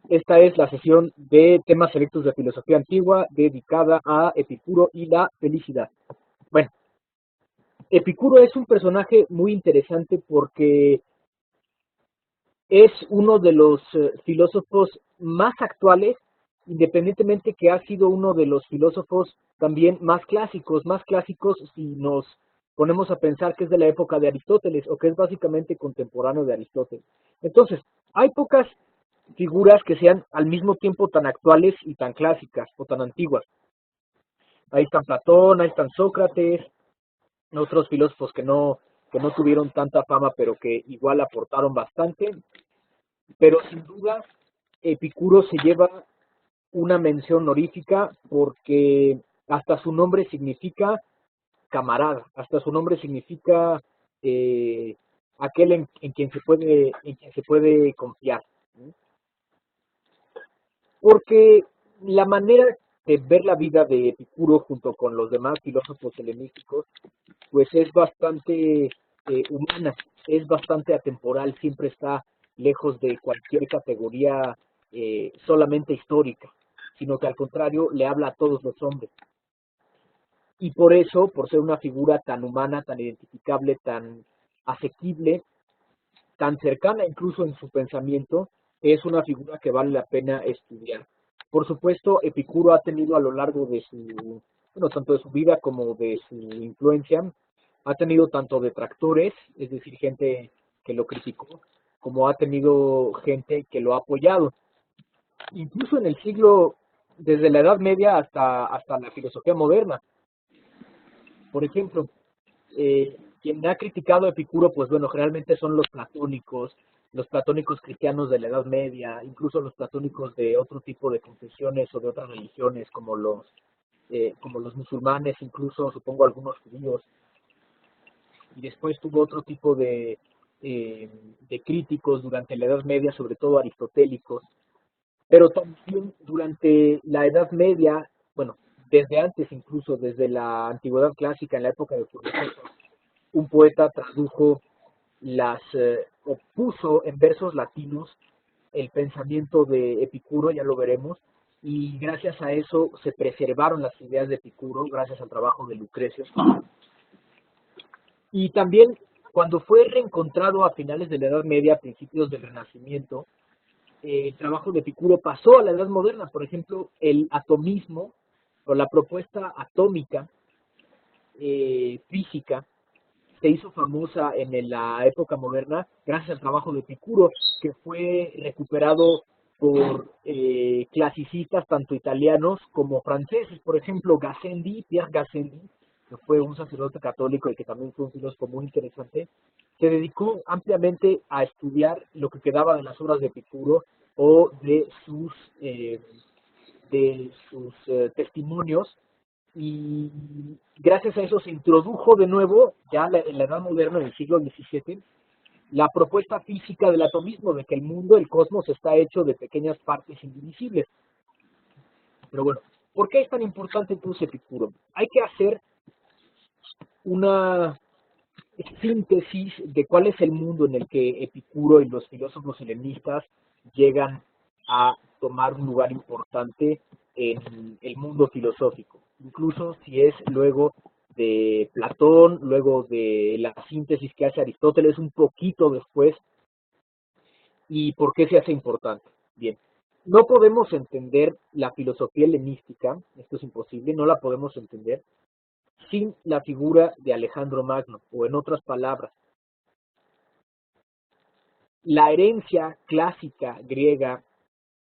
Esta es la sesión de temas selectos de filosofía antigua dedicada a Epicuro y la felicidad. Bueno, Epicuro es un personaje muy interesante porque es uno de los filósofos más actuales, independientemente que ha sido uno de los filósofos también más clásicos si nos ponemos a pensar que es de la época de Aristóteles o que es básicamente contemporáneo de Aristóteles. Entonces, hay pocas figuras que sean al mismo tiempo tan actuales y tan clásicas o tan antiguas. Ahí están Platón, ahí están Sócrates, otros filósofos que no tuvieron tanta fama, pero que igual aportaron bastante. Pero sin duda, Epicuro se lleva una mención honorífica porque hasta su nombre significa camarada, hasta su nombre significa eh, aquel en quien se puede confiar. Porque la manera de ver la vida de Epicuro junto con los demás filósofos helenísticos, pues es bastante humana, es bastante atemporal, siempre está lejos de cualquier categoría solamente histórica, sino que al contrario le habla a todos los hombres. Y por eso, por ser una figura tan humana, tan identificable, tan asequible, tan cercana incluso en su pensamiento, es una figura que vale la pena estudiar. Por supuesto, Epicuro ha tenido a lo largo de su, bueno, tanto de su vida como de su influencia, ha tenido tanto detractores, es decir, gente que lo criticó, como ha tenido gente que lo ha apoyado. Incluso en el siglo, desde la Edad Media hasta la filosofía moderna. Por ejemplo, quien ha criticado a Epicuro, pues bueno, generalmente son los platónicos cristianos de la Edad Media, incluso los platónicos de otro tipo de confesiones o de otras religiones, como los musulmanes, incluso supongo algunos judíos, y después tuvo otro tipo de críticos durante la Edad Media, sobre todo aristotélicos, pero también durante la Edad Media, bueno, desde antes incluso, desde la antigüedad clásica, en la época de Filósofos, un poeta tradujo o puso en versos latinos el pensamiento de Epicuro, ya lo veremos, y gracias a eso se preservaron las ideas de Epicuro, gracias al trabajo de Lucrecio. Y también cuando fue reencontrado a finales de la Edad Media, a principios del Renacimiento, el trabajo de Epicuro pasó a la Edad Moderna, por ejemplo, el atomismo o la propuesta atómica física se hizo famosa en la época moderna gracias al trabajo de Epicuro, que fue recuperado por clasicistas tanto italianos como franceses. Por ejemplo, Gassendi, Pierre Gassendi, que fue un sacerdote católico y que también fue un filósofo muy interesante, se dedicó ampliamente a estudiar lo que quedaba de las obras de Epicuro o de sus testimonios, y gracias a eso se introdujo de nuevo, ya en la Edad Moderna, en el siglo XVII, la propuesta física del atomismo, de que el mundo, el cosmos, está hecho de pequeñas partes indivisibles. Pero bueno, ¿por qué es tan importante entonces Epicuro? Hay que hacer una síntesis de cuál es el mundo en el que Epicuro y los filósofos helenistas llegan a tomar un lugar importante en el mundo filosófico, incluso si es luego de Platón, luego de la síntesis que hace Aristóteles un poquito después, y por qué se hace importante. Bien, no podemos entender la filosofía helenística, esto es imposible, no la podemos entender sin la figura de Alejandro Magno, o en otras palabras, la herencia clásica griega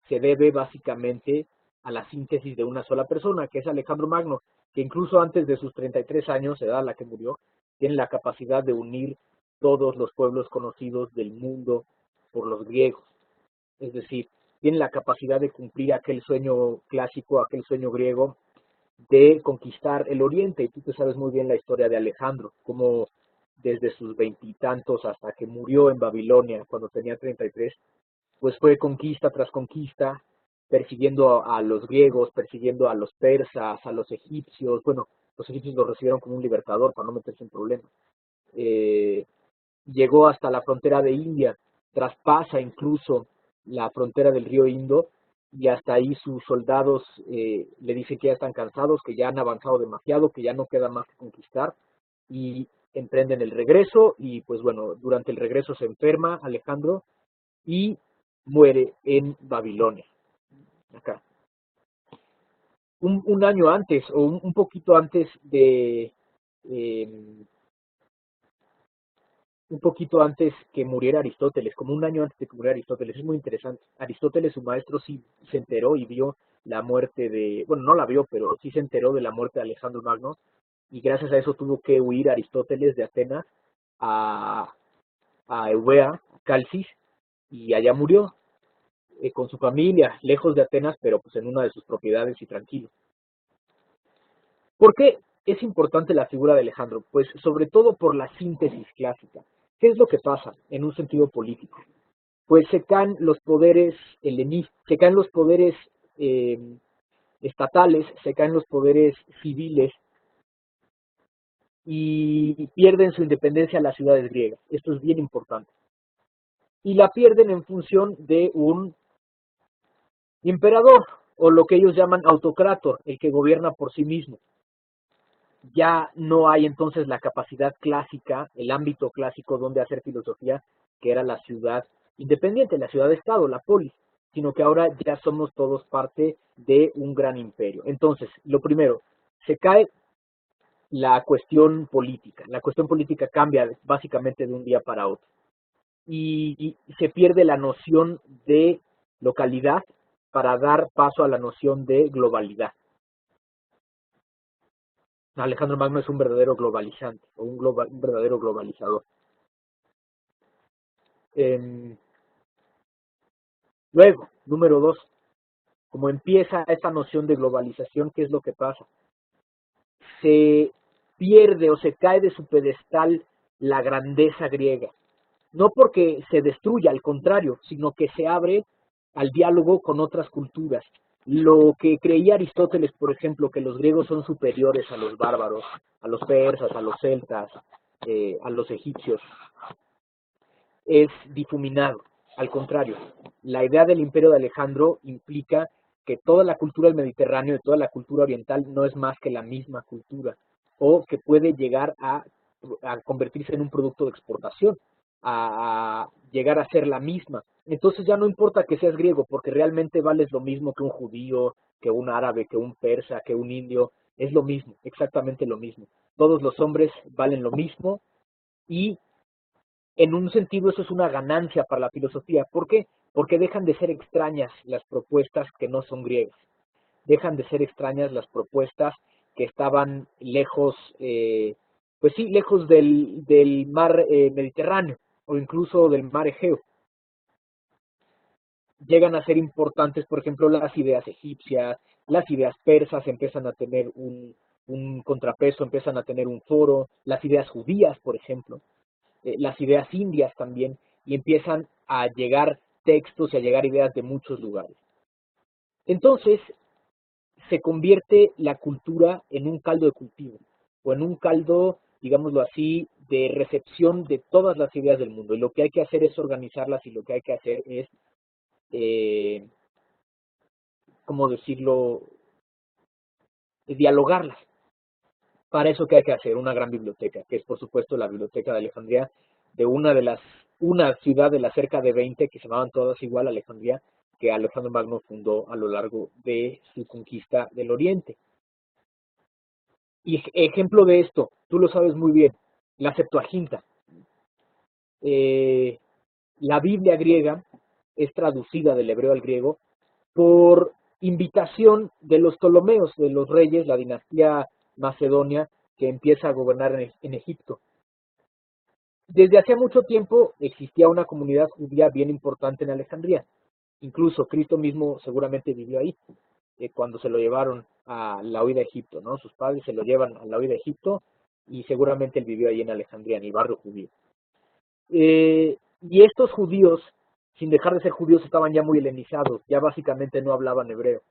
se debe básicamente a la síntesis de una sola persona, que es Alejandro Magno, que incluso antes de sus 33 años, edad a la que murió, tiene la capacidad de unir todos los pueblos conocidos del mundo por los griegos. Es decir, tiene la capacidad de cumplir aquel sueño clásico, aquel sueño griego de conquistar el Oriente. Y tú te sabes muy bien la historia de Alejandro, como desde sus veintitantos hasta que murió en Babilonia cuando tenía 33, pues fue conquista tras conquista, persiguiendo a los griegos, persiguiendo a los persas, a los egipcios. Bueno, los egipcios lo recibieron como un libertador para no meterse en problemas. Eh, Llegó hasta la frontera de India, traspasa incluso la frontera del río Indo, y hasta ahí sus soldados le dicen que ya están cansados, que ya han avanzado demasiado, que ya no queda más que conquistar, y emprenden el regreso, y pues bueno, durante el regreso se enferma Alejandro y muere en Babilonia, acá. Un año antes, o un poquito antes de, eh, un poquito antes que muriera Aristóteles, como un año antes de que muriera Aristóteles. Es muy interesante. Aristóteles, su maestro, sí se enteró y vio la muerte de, bueno, no la vio, pero sí se enteró de la muerte de Alejandro Magno, y gracias a eso tuvo que huir Aristóteles de Atenas a, a Eubea, a Calcis, y allá murió con su familia, lejos de Atenas, pero pues en una de sus propiedades y tranquilo. ¿Por qué es importante la figura de Alejandro? Pues sobre todo por la síntesis clásica. ¿Qué es lo que pasa en un sentido político? Pues se caen los poderes se caen los poderes eh, estatales, se caen los poderes civiles y pierden su independencia las ciudades griegas. Esto es bien importante. Y la pierden en función de un emperador, o lo que ellos llaman autocrator, el que gobierna por sí mismo. Ya no hay entonces la capacidad clásica, el ámbito clásico donde hacer filosofía, que era la ciudad independiente, la ciudad-estado, la polis, sino que ahora ya somos todos parte de un gran imperio. Entonces, lo primero, se cae la cuestión política cambia básicamente de un día para otro, y se pierde la noción de localidad para dar paso a la noción de globalidad. Alejandro Magno es un verdadero globalizante, o un verdadero globalizador. Eh, Luego, número dos, como empieza esta noción de globalización, ¿qué es lo que pasa? Se pierde o se cae de su pedestal la grandeza griega. No porque se destruya, al contrario, sino que se abre al diálogo con otras culturas. Lo que creía Aristóteles, por ejemplo, que los griegos son superiores a los bárbaros, a los persas, a los celtas, a los egipcios, es difuminado. Al contrario, la idea del imperio de Alejandro implica que toda la cultura del Mediterráneo y toda la cultura oriental no es más que la misma cultura, o que puede llegar a convertirse en un producto de exportación, a llegar a ser la misma. Entonces ya no importa que seas griego, porque realmente vales lo mismo que un judío, que un árabe, que un persa, que un indio, es lo mismo, exactamente lo mismo. Todos los hombres valen lo mismo, y en un sentido eso es una ganancia para la filosofía. ¿Por qué? Porque dejan de ser extrañas las propuestas que no son griegas. Dejan de ser extrañas las propuestas que estaban lejos, pues sí, lejos del mar Mediterráneo, o incluso del mar Egeo. Llegan a ser importantes, por ejemplo, las ideas egipcias, las ideas persas empiezan a tener un contrapeso, empiezan a tener un foro, las ideas judías, por ejemplo, las ideas indias también, y empiezan a llegar textos y a llegar ideas de muchos lugares. Entonces, se convierte la cultura en un caldo de cultivo, o en un caldo, digámoslo así, de recepción de todas las ideas del mundo. Y lo que hay que hacer es organizarlas, y lo que hay que hacer es, eh, ¿cómo decirlo?, dialogarlas. Para eso, ¿qué hay que hacer? Una gran biblioteca, que es por supuesto la Biblioteca de Alejandría, de una ciudad de las cerca de 20 que se llamaban todas igual Alejandría, que Alejandro Magno fundó a lo largo de su conquista del Oriente. Y ejemplo de esto, tú lo sabes muy bien, la Septuaginta. Eh, la Biblia griega es traducida del hebreo al griego por invitación de los Ptolomeos, de los reyes, la dinastía macedonia que empieza a gobernar en Egipto. Desde hacía mucho tiempo existía una comunidad judía bien importante en Alejandría. Incluso Cristo mismo seguramente vivió ahí, cuando se lo llevaron a la huida a Egipto, ¿no? Sus padres se lo llevan a la huida a Egipto, y seguramente él vivió ahí en Alejandría, en el barrio judío. Y estos judíos, sin dejar de ser judíos, estaban ya muy helenizados, ya básicamente no hablaban hebreo.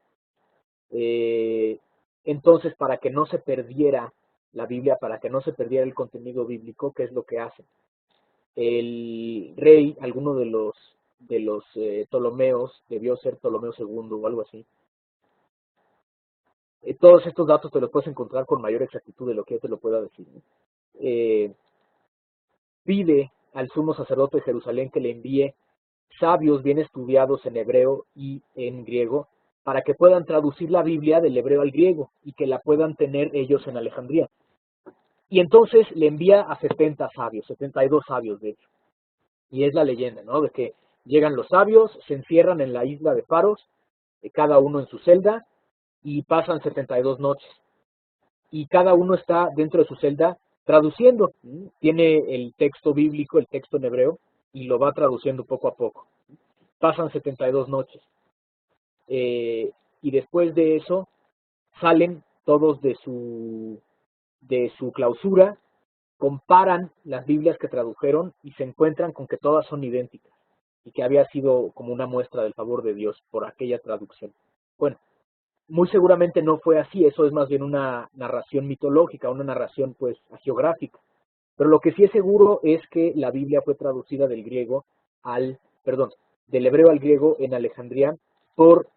Eh, entonces, para que no se perdiera la Biblia, para que no se perdiera el contenido bíblico, ¿qué es lo que hacen? El rey, alguno Ptolomeos, debió ser Ptolomeo II o algo así. Todos estos datos te los puedes encontrar con mayor exactitud de lo que yo te lo pueda decir, ¿no? Pide al sumo sacerdote de Jerusalén que le envíe sabios bien estudiados en hebreo y en griego para que puedan traducir la Biblia del hebreo al griego y que la puedan tener ellos en Alejandría. Y entonces le envía a 70 sabios, 72 sabios de hecho. Y es la leyenda, ¿no? De que llegan los sabios, se encierran en la isla de Paros, cada uno en su celda, y pasan 72 noches. Y cada uno está dentro de su celda traduciendo. Tiene el texto bíblico, el texto en hebreo, y lo va traduciendo poco a poco. Pasan 72 noches. Y después de eso salen todos de su clausura, comparan las Biblias que tradujeron y se encuentran con que todas son idénticas y que había sido como una muestra del favor de Dios por aquella traducción. Bueno, muy seguramente no fue así, eso es más bien una narración mitológica, una narración pues geográfica. Pero lo que sí es seguro es que la Biblia fue traducida del griego del hebreo al griego en Alejandría por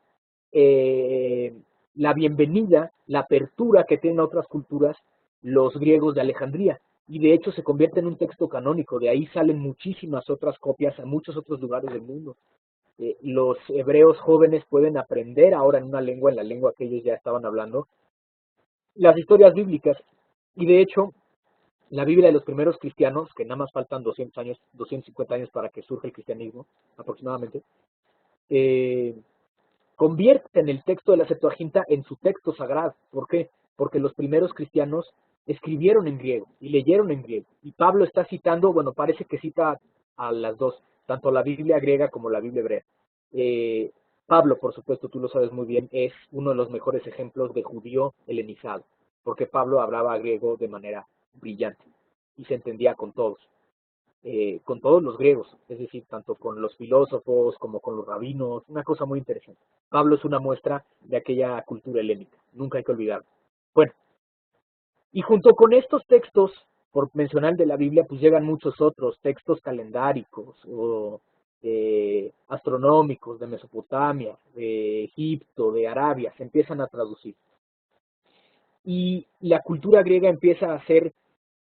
la bienvenida, la apertura que tienen otras culturas los griegos de Alejandría. Y de hecho se convierte en un texto canónico, de ahí salen muchísimas otras copias a muchos otros lugares del mundo. Los hebreos jóvenes pueden aprender ahora en una lengua, en la lengua que ellos ya estaban hablando, las historias bíblicas. Y de hecho, la Biblia de los primeros cristianos, que nada más faltan 200 años, 250 años para que surja el cristianismo, aproximadamente, convierten el texto de la Septuaginta en su texto sagrado. ¿Por qué? Porque los primeros cristianos escribieron en griego y leyeron en griego. Y Pablo está citando, bueno, parece que cita a las dos, tanto la Biblia griega como la Biblia hebrea. Pablo, por supuesto, tú lo sabes muy bien, es uno de los mejores ejemplos de judío helenizado, porque Pablo hablaba griego de manera brillante y se entendía con todos los griegos, es decir, tanto con los filósofos como con los rabinos, una cosa muy interesante. Pablo es una muestra de aquella cultura helénica, nunca hay que olvidarlo. Bueno, y junto con estos textos, por mencionar de la Biblia, pues llegan muchos otros textos calendáricos o astronómicos de Mesopotamia, de Egipto, de Arabia, se empiezan a traducir. Y la cultura griega empieza a ser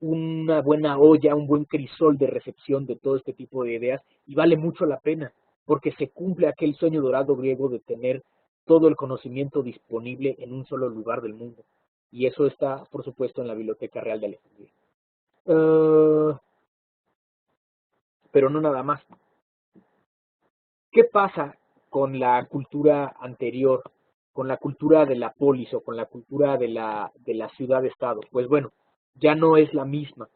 una buena olla, un buen crisol de recepción de todo este tipo de ideas y vale mucho la pena porque se cumple aquel sueño dorado griego de tener todo el conocimiento disponible en un solo lugar del mundo. Y eso está, por supuesto, en la Biblioteca Real de Alejandría. Pero no nada más. ¿Qué pasa con la cultura anterior, con la cultura de la polis o con la cultura de la ciudad-estado? Pues bueno, ya no es la misma.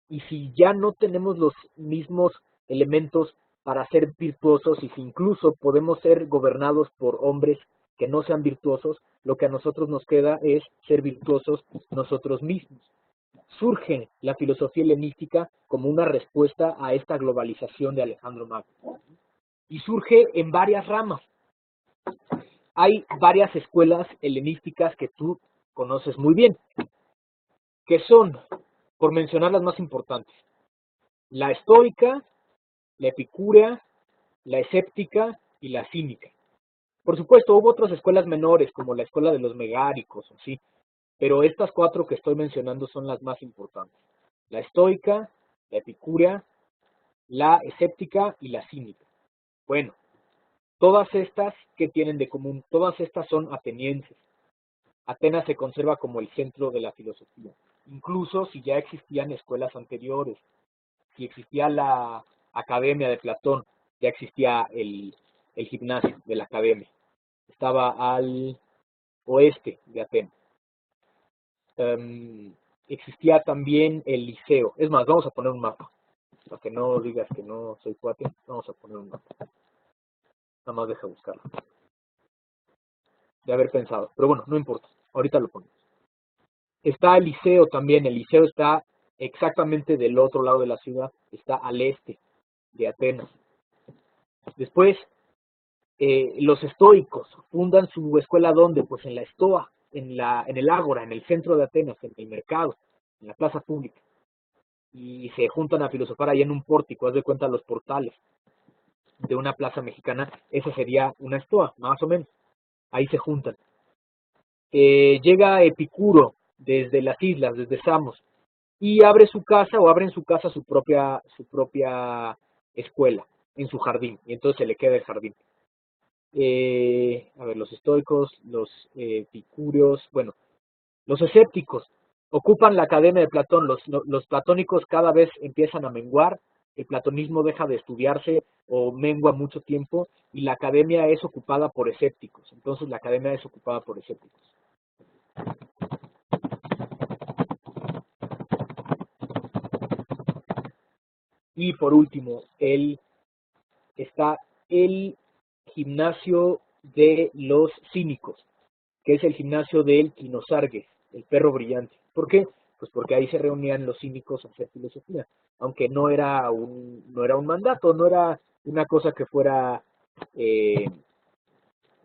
Y si ya no tenemos los mismos elementos para ser virtuosos y si incluso podemos ser gobernados por hombres que no sean virtuosos, lo que a nosotros nos queda es ser virtuosos nosotros mismos. Surge la filosofía helenística como una respuesta a esta globalización de Alejandro Magno. Y surge en varias ramas. Hay varias escuelas helenísticas que tú conoces muy bien, que son, por mencionar las más importantes, la estoica, la epicúrea, la escéptica y la cínica. Por supuesto, hubo otras escuelas menores, como la escuela de los megáricos, ¿sí? Pero estas cuatro que estoy mencionando son las más importantes. La estoica, la epicúrea, la escéptica y la cínica. Bueno, todas estas, ¿qué tienen de común? Todas estas son atenienses. Atenas se conserva como el centro de la filosofía. Incluso si ya existían escuelas anteriores, si existía la Academia de Platón, ya existía el gimnasio de la Academia. Estaba al oeste de Atenas. Existía también el Liceo. Es más, vamos a poner un mapa. Para que no digas que no soy cuate, vamos a poner un mapa. Nada más deja buscarlo. De haber pensado. Pero bueno, no importa. Ahorita lo ponemos. Está el Liceo también. El Liceo está exactamente del otro lado de la ciudad. Está al este de Atenas. Después, los estoicos fundan su escuela ¿dónde? Pues en la Estoa, en el Ágora, en el centro de Atenas, en el mercado, en la plaza pública. Y se juntan a filosofar ahí en un pórtico, haz de cuenta los portales. de una plaza mexicana, esa sería una estoa, más o menos. Ahí se juntan. Llega Epicuro desde las islas, desde Samos, y abre su casa o abre en su casa su propia escuela en su jardín, y entonces se le queda el jardín. A ver, los estoicos, los epicúreos, bueno, los escépticos ocupan la academia de Platón, los platónicos cada vez empiezan a menguar, el platonismo deja de estudiarse o mengua mucho tiempo y la academia es ocupada por escépticos, entonces la academia es ocupada por escépticos. Y por último, está el gimnasio de los cínicos, que es el gimnasio del Quinosargues, el perro brillante. ¿Por qué? Pues porque ahí se reunían los cínicos a hacer filosofía, aunque no era un mandato, no era una cosa que fuera eh,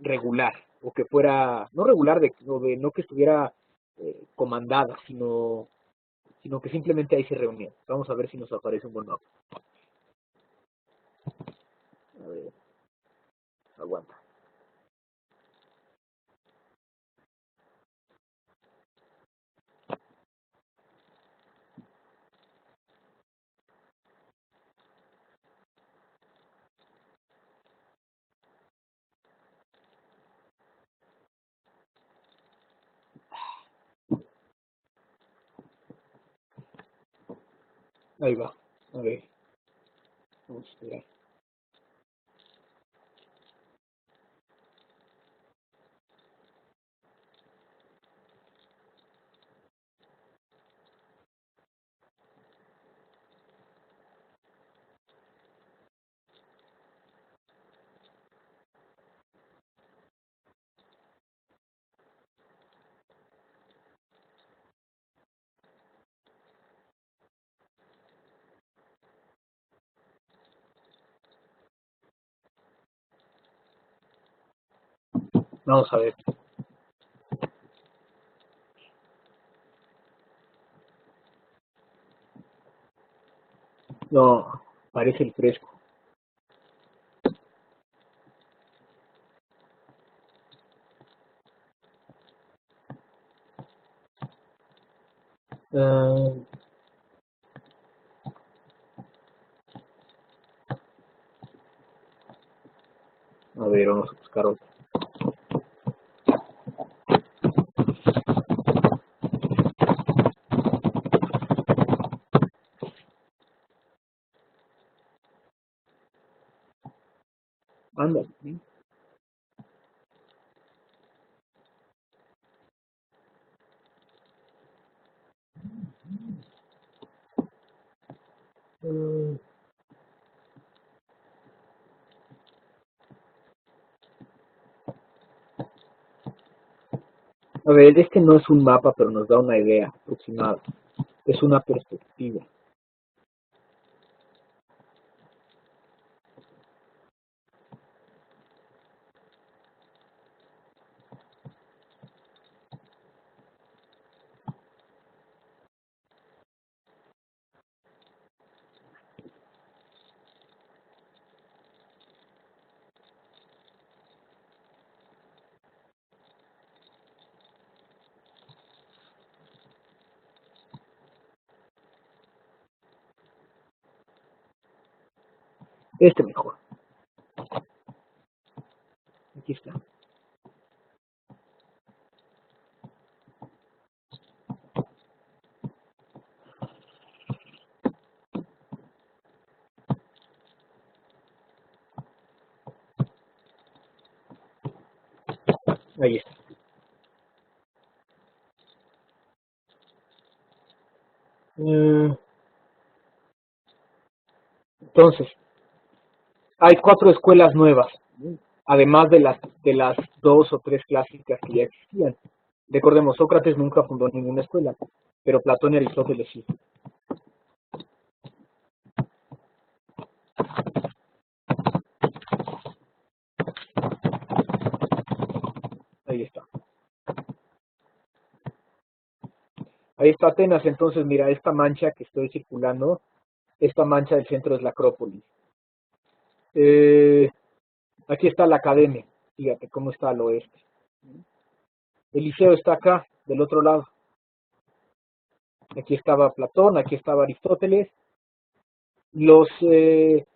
regular, o que fuera, no regular, no que estuviera comandada, sino que simplemente ahí se reunían. Vamos a ver si nos aparece un buen mapa. A ver, aguanta. Ahí va. A ver, vamos a esperar. Vamos a ver. No, parece el fresco. Uh, a ver, vamos a buscar otro. Ándale. ¿Sí? Uh, a ver, este no es un mapa, pero nos da una idea aproximada. Es una perspectiva. Este mejor. Aquí está. Ahí está. Uh, entonces, hay 4 escuelas nuevas, además de las 2 o 3 clásicas que ya existían. Recordemos, Sócrates nunca fundó ninguna escuela, pero Platón y Aristóteles sí. Ahí está. Ahí está Atenas, entonces mira, esta mancha que estoy circulando, esta mancha del centro es la Acrópolis. Eh, Aquí está la academia, fíjate cómo está al oeste. El liceo está acá, del otro lado. Aquí estaba Platón, aquí estaba Aristóteles. Los, eh,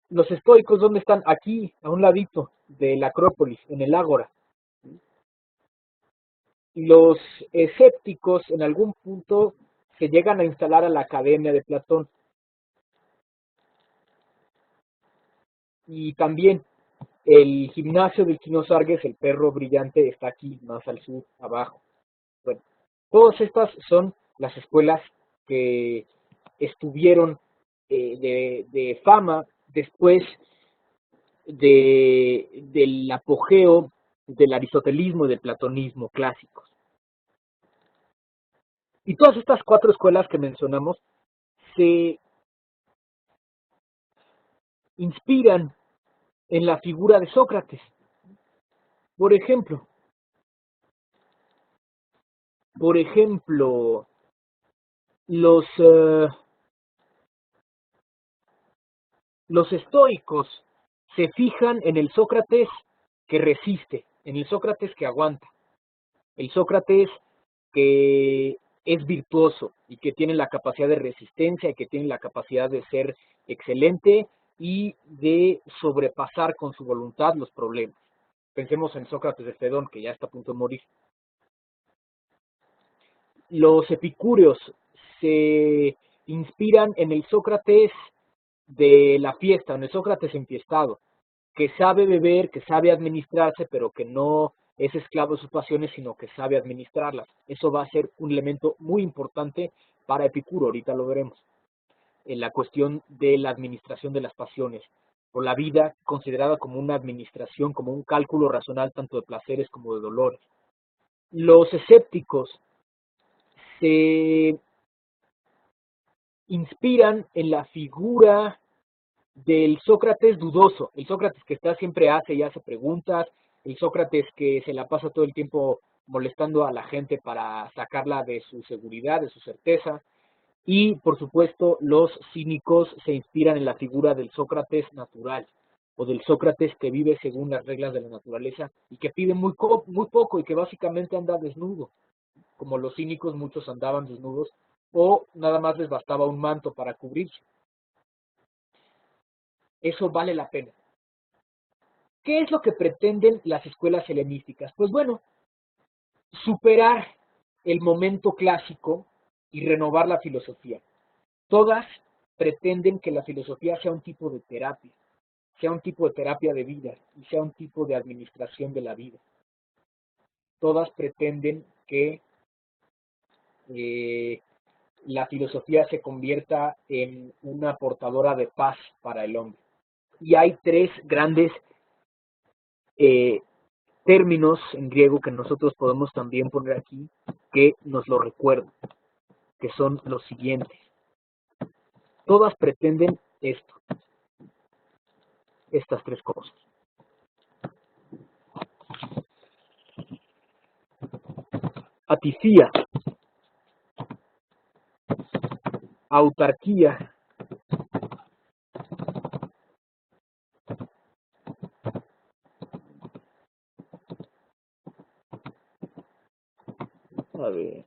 los estoicos, ¿dónde están? Aquí, a un ladito de la Acrópolis, en el Ágora. Los escépticos, en algún punto, se llegan a instalar a la academia de Platón. Y también el gimnasio del Quino Sargues, el perro brillante, está aquí, más al sur, abajo. Bueno, todas estas son las escuelas que estuvieron de fama después del apogeo del aristotelismo y del platonismo clásicos. Y todas estas cuatro escuelas que mencionamos se inspiran en la figura de Sócrates. Por ejemplo, por ejemplo, los, uh, los estoicos se fijan en el Sócrates que resiste, en el Sócrates que aguanta, el Sócrates que es virtuoso y que tiene la capacidad de resistencia y que tiene la capacidad de ser excelente y de sobrepasar con su voluntad los problemas. Pensemos en Sócrates de Fedón, que ya está a punto de morir. Los epicúreos se inspiran en el Sócrates de la fiesta, en el Sócrates enfiestado, que sabe beber, que sabe administrarse, pero que no es esclavo de sus pasiones, sino que sabe administrarlas. Eso va a ser un elemento muy importante para Epicuro, ahorita lo veremos, en la cuestión de la administración de las pasiones, o la vida considerada como una administración, como un cálculo racional tanto de placeres como de dolores. Los escépticos se inspiran en la figura del Sócrates dudoso, el Sócrates que está siempre hace y hace preguntas, el Sócrates que se la pasa todo el tiempo molestando a la gente para sacarla de su seguridad, de su certeza, y por supuesto los cínicos se inspiran en la figura del Sócrates natural, o del Sócrates que vive según las reglas de la naturaleza y que pide muy poco y que básicamente anda desnudo, como los cínicos muchos andaban desnudos, o nada más les bastaba un manto para cubrirse. Eso vale la pena. ¿Qué es lo que pretenden las escuelas helenísticas? Pues bueno, superar el momento clásico y renovar la filosofía. Todas pretenden que la filosofía sea un tipo de terapia, sea un tipo de terapia de vida y sea un tipo de administración de la vida. Todas pretenden que eh, la filosofía se convierta en una portadora de paz para el hombre. Y hay tres grandes eh, términos en griego que nosotros podemos también poner aquí que nos lo recuerdan, que son los siguientes. Todas pretenden esto, estas tres cosas. Atifía, autarquía, a ver,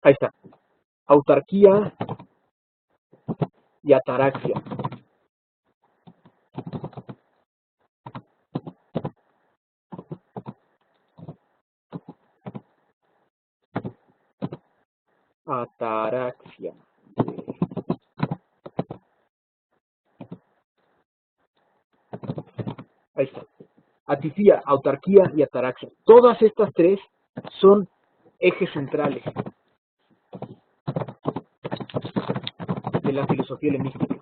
ahí está, autarquía y ataraxia. Ataraxia. Ahí está. Atifía, autarquía y ataraxia. Todas estas tres son ejes centrales de la filosofía helenística.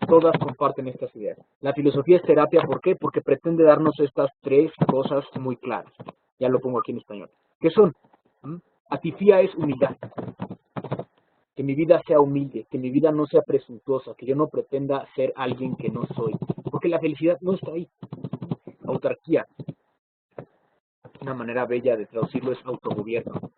Todas comparten estas ideas. La filosofía es terapia, ¿por qué? Porque pretende darnos estas tres cosas muy claras. Ya lo pongo aquí en español. ¿Qué son? Atifía es humildad. Que mi vida sea humilde, que mi vida no sea presuntuosa, que yo no pretenda ser alguien que no soy. Porque la felicidad no está ahí. Autarquía. Una manera bella de traducirlo es autogobierno.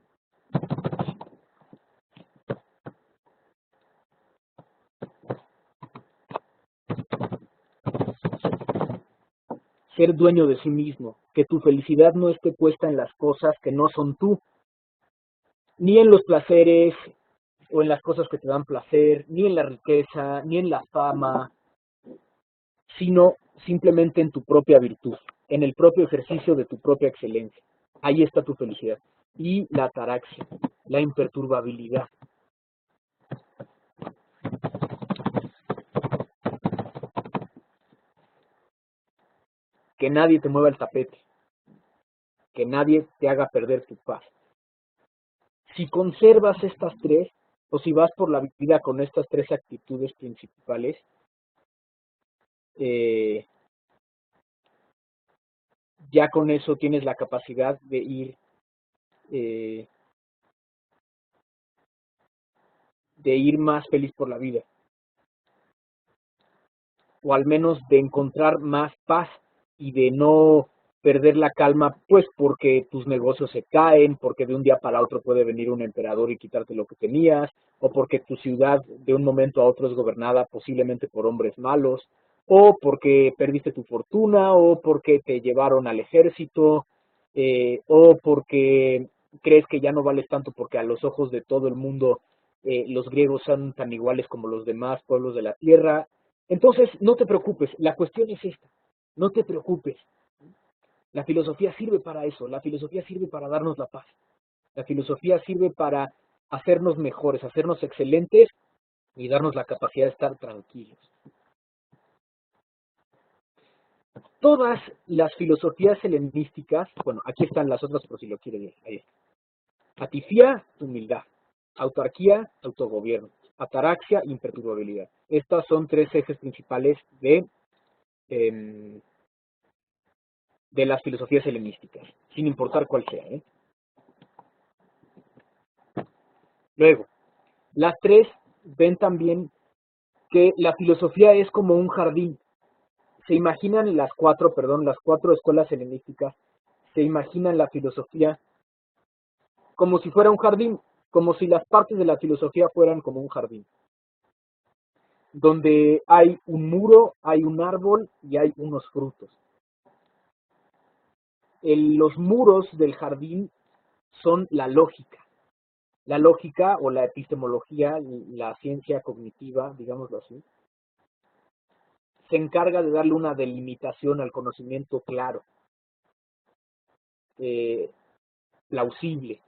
Ser dueño de sí mismo, que tu felicidad no esté puesta en las cosas que no son tú, ni en los placeres o en las cosas que te dan placer, ni en la riqueza, ni en la fama, sino simplemente en tu propia virtud, en el propio ejercicio de tu propia excelencia. Ahí está tu felicidad. Y la ataraxia, la imperturbabilidad. Que nadie te mueva el tapete, que nadie te haga perder tu paz. Si conservas estas tres, o si vas por la vida con estas tres actitudes principales, eh, ya con eso tienes la capacidad eh, de ir más feliz por la vida, o al menos de encontrar más paz y de no perder la calma, pues porque tus negocios se caen, porque de un día para otro puede venir un emperador y quitarte lo que tenías, o porque tu ciudad de un momento a otro es gobernada posiblemente por hombres malos, o porque perdiste tu fortuna, o porque te llevaron al ejército, o porque crees que ya no vales tanto porque a los ojos de todo el mundo los griegos son tan iguales como los demás pueblos de la tierra. Entonces, no te preocupes, la cuestión es esta, no te preocupes. La filosofía sirve para eso, la filosofía sirve para darnos la paz, la filosofía sirve para hacernos mejores, hacernos excelentes y darnos la capacidad de estar tranquilos. Todas las filosofías helenísticas, bueno, aquí están las otras por si lo quieren ver, ahí está. Atifía, humildad. Autarquía, autogobierno. Ataraxia, imperturbabilidad. Estas son tres ejes principales eh, de las filosofías helenísticas, sin importar cuál sea. Luego, las tres ven también que la filosofía es como un jardín. Se imaginan las cuatro escuelas helenísticas, se imaginan la filosofía como si fuera un jardín, como si las partes de la filosofía fueran como un jardín, donde hay un muro, hay un árbol y hay unos frutos. Los muros del jardín son la lógica o la epistemología, la ciencia cognitiva, digámoslo así, se encarga de darle una delimitación al conocimiento claro, eh, plausible,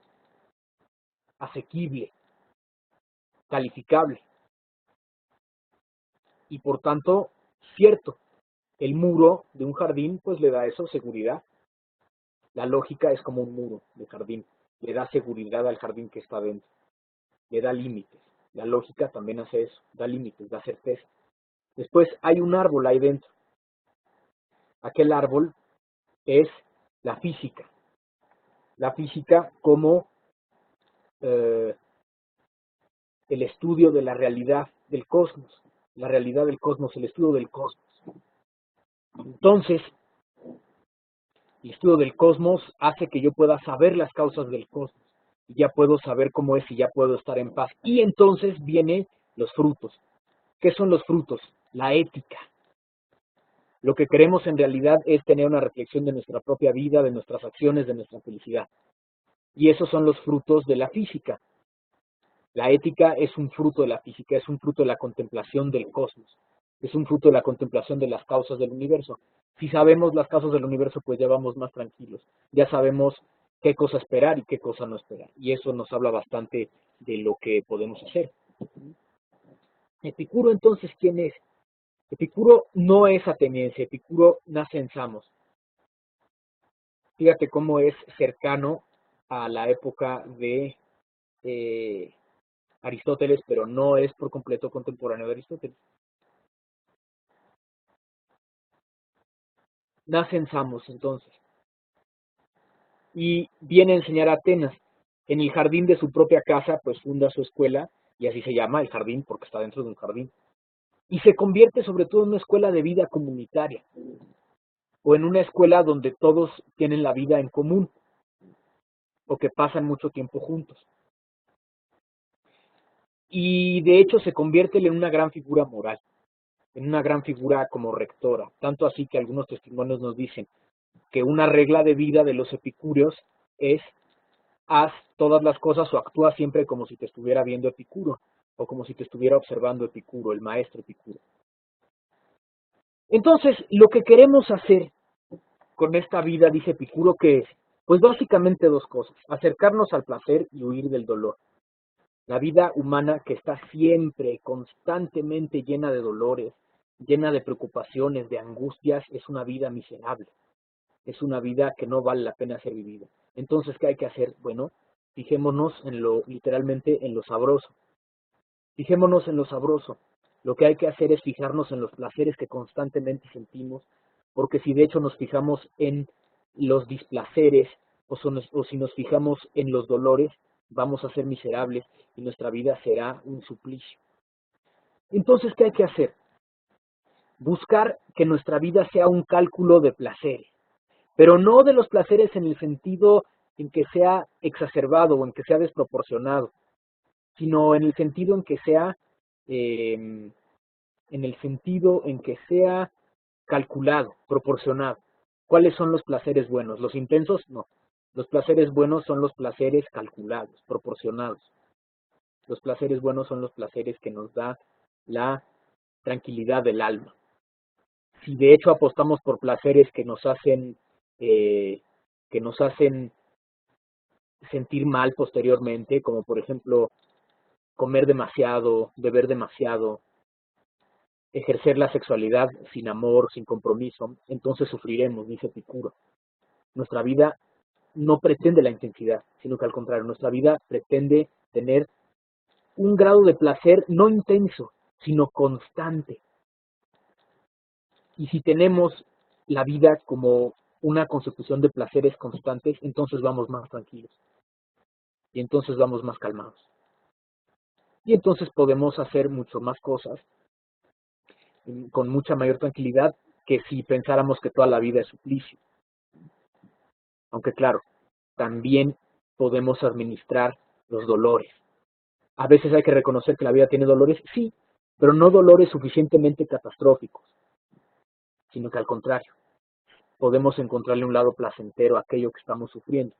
asequible, calificable y por tanto cierto. El muro de un jardín pues le da eso, seguridad. La lógica es como un muro de jardín, le da seguridad al jardín que está dentro, le da límites. La lógica también hace eso, da límites, da certeza. Después hay un árbol ahí dentro. Aquel árbol es la física. La física como eh, el estudio de la realidad del cosmos. La realidad del cosmos, el estudio del cosmos. Entonces, el estudio del cosmos hace que yo pueda saber las causas del cosmos. Y ya puedo saber cómo es y ya puedo estar en paz. Y entonces vienen los frutos. ¿Qué son los frutos? La ética. Lo que queremos en realidad es tener una reflexión de nuestra propia vida, de nuestras acciones, de nuestra felicidad. Y esos son los frutos de la física. La ética es un fruto de la física, es un fruto de la contemplación del cosmos, es un fruto de la contemplación de las causas del universo. Si sabemos las causas del universo, pues ya vamos más tranquilos, ya sabemos qué cosa esperar y qué cosa no esperar. Y eso nos habla bastante de lo que podemos hacer. Epicuro entonces, ¿quién es? Epicuro no es ateniense, Epicuro nace en Samos. Fíjate cómo es cercano a la época de Aristóteles, pero no es por completo contemporáneo de Aristóteles. nace en Samos entonces y viene a enseñar a Atenas. En el jardín de su propia casa, pues funda su escuela, y así se llama el jardín porque está dentro de un jardín. Y se convierte sobre todo en una escuela de vida comunitaria, o en una escuela donde todos tienen la vida en común, o que pasan mucho tiempo juntos. Y de hecho se convierte en una gran figura moral, en una gran figura como rectora, tanto así que algunos testimonios nos dicen que una regla de vida de los epicúreos es: haz todas las cosas o actúa siempre como si te estuviera viendo Epicuro, o como si te estuviera observando Epicuro, el maestro Epicuro. Entonces, lo que queremos hacer con esta vida, dice Epicuro, que es, pues básicamente dos cosas: acercarnos al placer y huir del dolor. La vida humana, que está siempre, constantemente llena de dolores, llena de preocupaciones, de angustias, es una vida miserable. Es una vida que no vale la pena ser vivida. Entonces, ¿qué hay que hacer? Bueno, fijémonos en lo, literalmente, en lo sabroso. Fijémonos en lo sabroso. Lo que hay que hacer es fijarnos en los placeres que constantemente sentimos, porque si de hecho nos fijamos en los displaceres o si nos fijamos en los dolores, vamos a ser miserables y nuestra vida será un suplicio. Entonces, ¿qué hay que hacer? Buscar que nuestra vida sea un cálculo de placeres, pero no de los placeres en el sentido en que sea exacerbado o en que sea desproporcionado, sino en el sentido en que sea en el sentido en que sea calculado, proporcionado. ¿Cuáles son los placeres buenos? ¿Los intensos? No. Los placeres buenos son los placeres calculados, proporcionados. Los placeres buenos son los placeres que nos da la tranquilidad del alma. Si de hecho apostamos por placeres eh, que nos hacen sentir mal posteriormente, como por ejemplo comer demasiado, beber demasiado, ejercer la sexualidad sin amor, sin compromiso, entonces sufriremos, dice Epicuro. Nuestra vida no pretende la intensidad, sino que al contrario, nuestra vida pretende tener un grado de placer no intenso, sino constante. Y si tenemos la vida como una consecución de placeres constantes, entonces vamos más tranquilos. Y entonces vamos más calmados. Y entonces podemos hacer mucho más cosas con mucha mayor tranquilidad que si pensáramos que toda la vida es suplicio. Aunque claro, también podemos administrar los dolores. A veces hay que reconocer que la vida tiene dolores, sí, pero no dolores suficientemente catastróficos, sino que al contrario, podemos encontrarle un lado placentero a aquello que estamos sufriendo.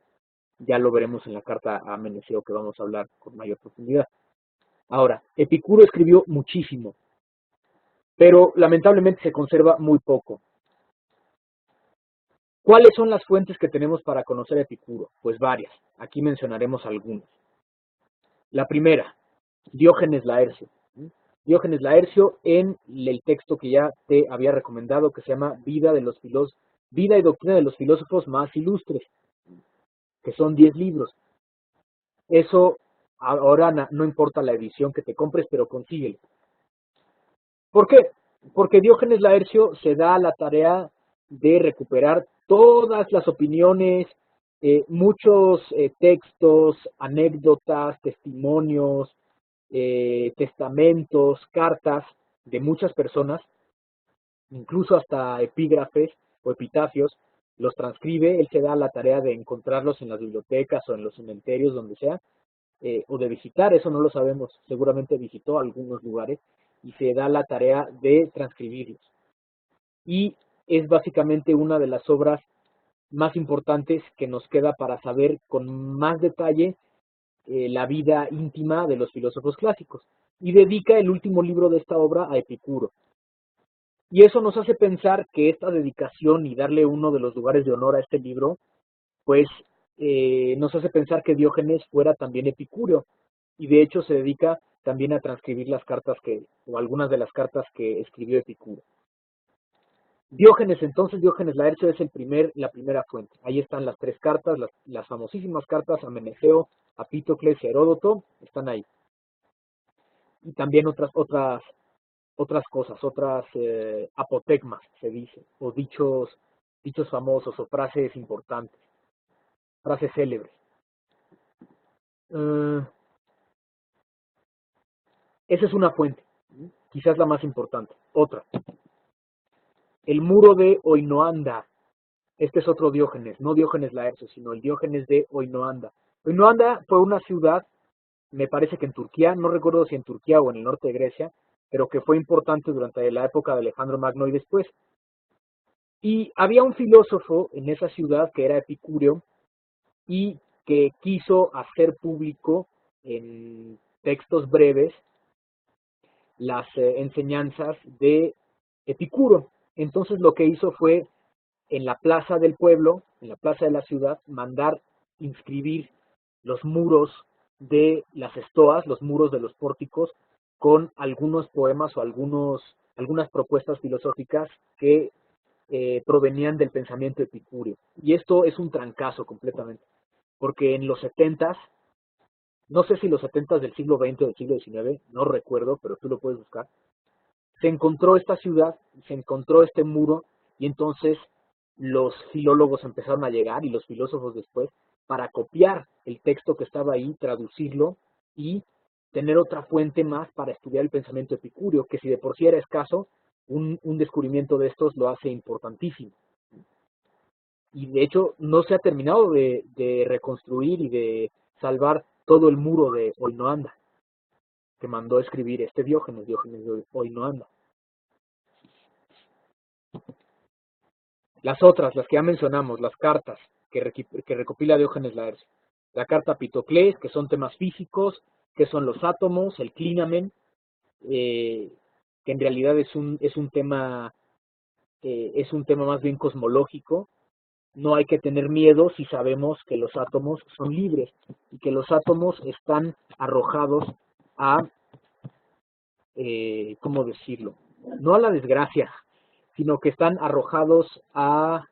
Ya lo veremos en la carta a Meneceo, que vamos a hablar con mayor profundidad. Ahora, Epicuro escribió muchísimo, pero lamentablemente se conserva muy poco. ¿Cuáles son las fuentes que tenemos para conocer a Epicuro? Pues varias. Aquí mencionaremos algunas. La primera, Diógenes Laercio. Diógenes Laercio en el texto que ya te había recomendado, que se llama Vida y Doctrina de los Filósofos Más Ilustres, que son 10 libros. Eso ahora no importa la edición que te compres, pero consíguelo. ¿Por qué? Porque Diógenes Laercio se da a la tarea de recuperar todas las opiniones, muchos textos, anécdotas, testimonios, testamentos, cartas de muchas personas, incluso hasta epígrafes o epitafios, los transcribe. Él se da la tarea de encontrarlos en las bibliotecas o en los cementerios, donde sea, o de visitar, eso no lo sabemos, seguramente visitó algunos lugares, y se da la tarea de transcribirlos. Y es básicamente una de las obras más importantes que nos queda para saber con más detalle la vida íntima de los filósofos clásicos. Y dedica el último libro de esta obra a Epicuro. Y eso nos hace pensar que esta dedicación y darle uno de los lugares de honor a este libro, pues nos hace pensar que Diógenes fuera también epicúreo, y de hecho se dedica también a transcribir las cartas o algunas de las cartas que escribió Epicuro. Diógenes, entonces, Diógenes Laercio es la primera fuente. Ahí están las tres cartas, las famosísimas cartas a Meneceo, a Pítocles y a Heródoto, están ahí. Y también otras cosas, otras apotegmas, se dice, o dichos dichos famosos o frases importantes, frases célebres. Esa es una fuente, quizás la más importante. Otra, el muro de Oinoanda. Este es otro Diógenes, no Diógenes Laercio, sino el Diógenes de Oinoanda. Oinoanda fue una ciudad, me parece que en Turquía, no recuerdo si en Turquía o en el norte de Grecia, pero que fue importante durante la época de Alejandro Magno y después. Y había un filósofo en esa ciudad que era Epicúreo y que quiso hacer público en textos breves las enseñanzas de Epicuro. Entonces lo que hizo fue en la plaza del pueblo, en la plaza de la ciudad, mandar inscribir los muros de las estoas, los muros de los pórticos, con algunos poemas o algunas propuestas filosóficas que provenían del pensamiento epicúreo. Y esto es un trancazo completamente, porque en los 70s, no sé si los 70s del siglo XX o del siglo XIX, no recuerdo, pero tú lo puedes buscar, se encontró esta ciudad, se encontró este muro, y entonces los filólogos empezaron a llegar, y los filósofos después, para copiar el texto que estaba ahí, traducirlo, y tener otra fuente más para estudiar el pensamiento epicúreo, que si de por sí era escaso, un descubrimiento de estos lo hace importantísimo. Y de hecho no se ha terminado de reconstruir y de salvar todo el muro de Oinoanda, que mandó a escribir este Diógenes de Oinoanda. Las otras, las que ya mencionamos, las cartas que recopila Diógenes Laercio. La carta Pitoclés, que son temas físicos, que son los átomos, el clinamen, que en realidad es un tema más bien cosmológico. No hay que tener miedo si sabemos que los átomos son libres y que los átomos están arrojados a, ¿cómo decirlo? No a la desgracia, sino que están arrojados a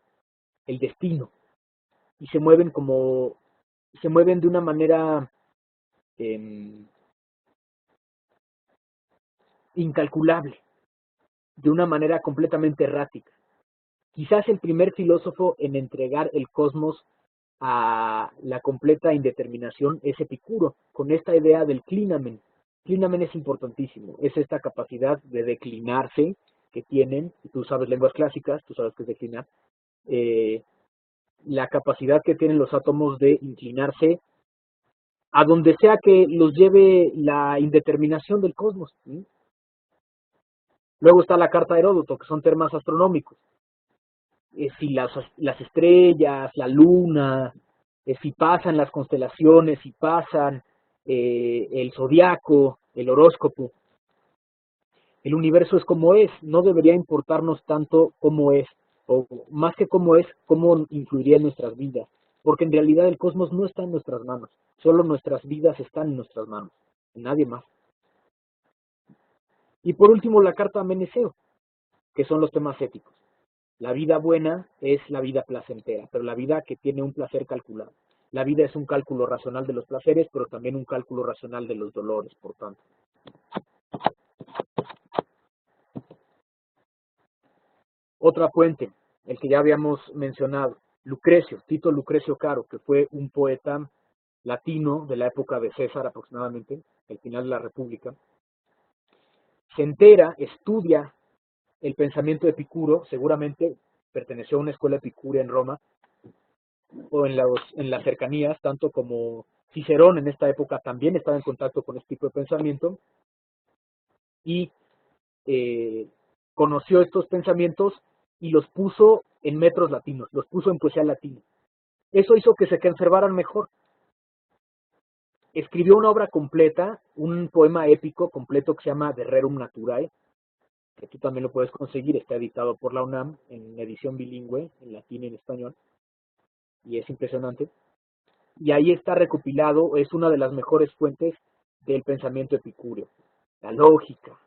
el destino y se mueven de una manera incalculable, de una manera completamente errática. Quizás el primer filósofo en entregar el cosmos a la completa indeterminación es Epicuro, con esta idea del clinamen. Clinamen es importantísimo, es esta capacidad de declinarse que tienen, y tú sabes lenguas clásicas, tú sabes qué es declinar, la capacidad que tienen los átomos de inclinarse a donde sea que los lleve la indeterminación del cosmos. ¿Sí? Luego está la carta de Heródoto, que son temas astronómicos. Si las estrellas, la luna, si pasan las constelaciones, si pasan el zodiaco, el horóscopo. El universo es como es, no debería importarnos tanto cómo es, o más que cómo es, cómo influiría en nuestras vidas, porque en realidad el cosmos no está en nuestras manos, solo nuestras vidas están en nuestras manos, nadie más. Y por último la carta a Meneceo, que son los temas éticos. La vida buena es la vida placentera, pero la vida que tiene un placer calculado. La vida es un cálculo racional de los placeres, pero también un cálculo racional de los dolores, por tanto. Otra fuente, el que ya habíamos mencionado, Lucrecio, Tito Lucrecio Caro, que fue un poeta latino de la época de César aproximadamente, el final de la República, se entera, estudia el pensamiento de Epicuro, seguramente perteneció a una escuela epicúrea en Roma, o en las cercanías, tanto como Cicerón en esta época también estaba en contacto con este tipo de pensamiento, y conoció estos pensamientos y los puso en metros latinos, los puso en poesía latina. Eso hizo que se conservaran mejor. Escribió una obra completa, un poema épico completo que se llama De Rerum Naturae, que tú también lo puedes conseguir, está editado por la UNAM en edición bilingüe, en latín y en español, y es impresionante. Y ahí está recopilado, es una de las mejores fuentes del pensamiento epicúreo. La lógica,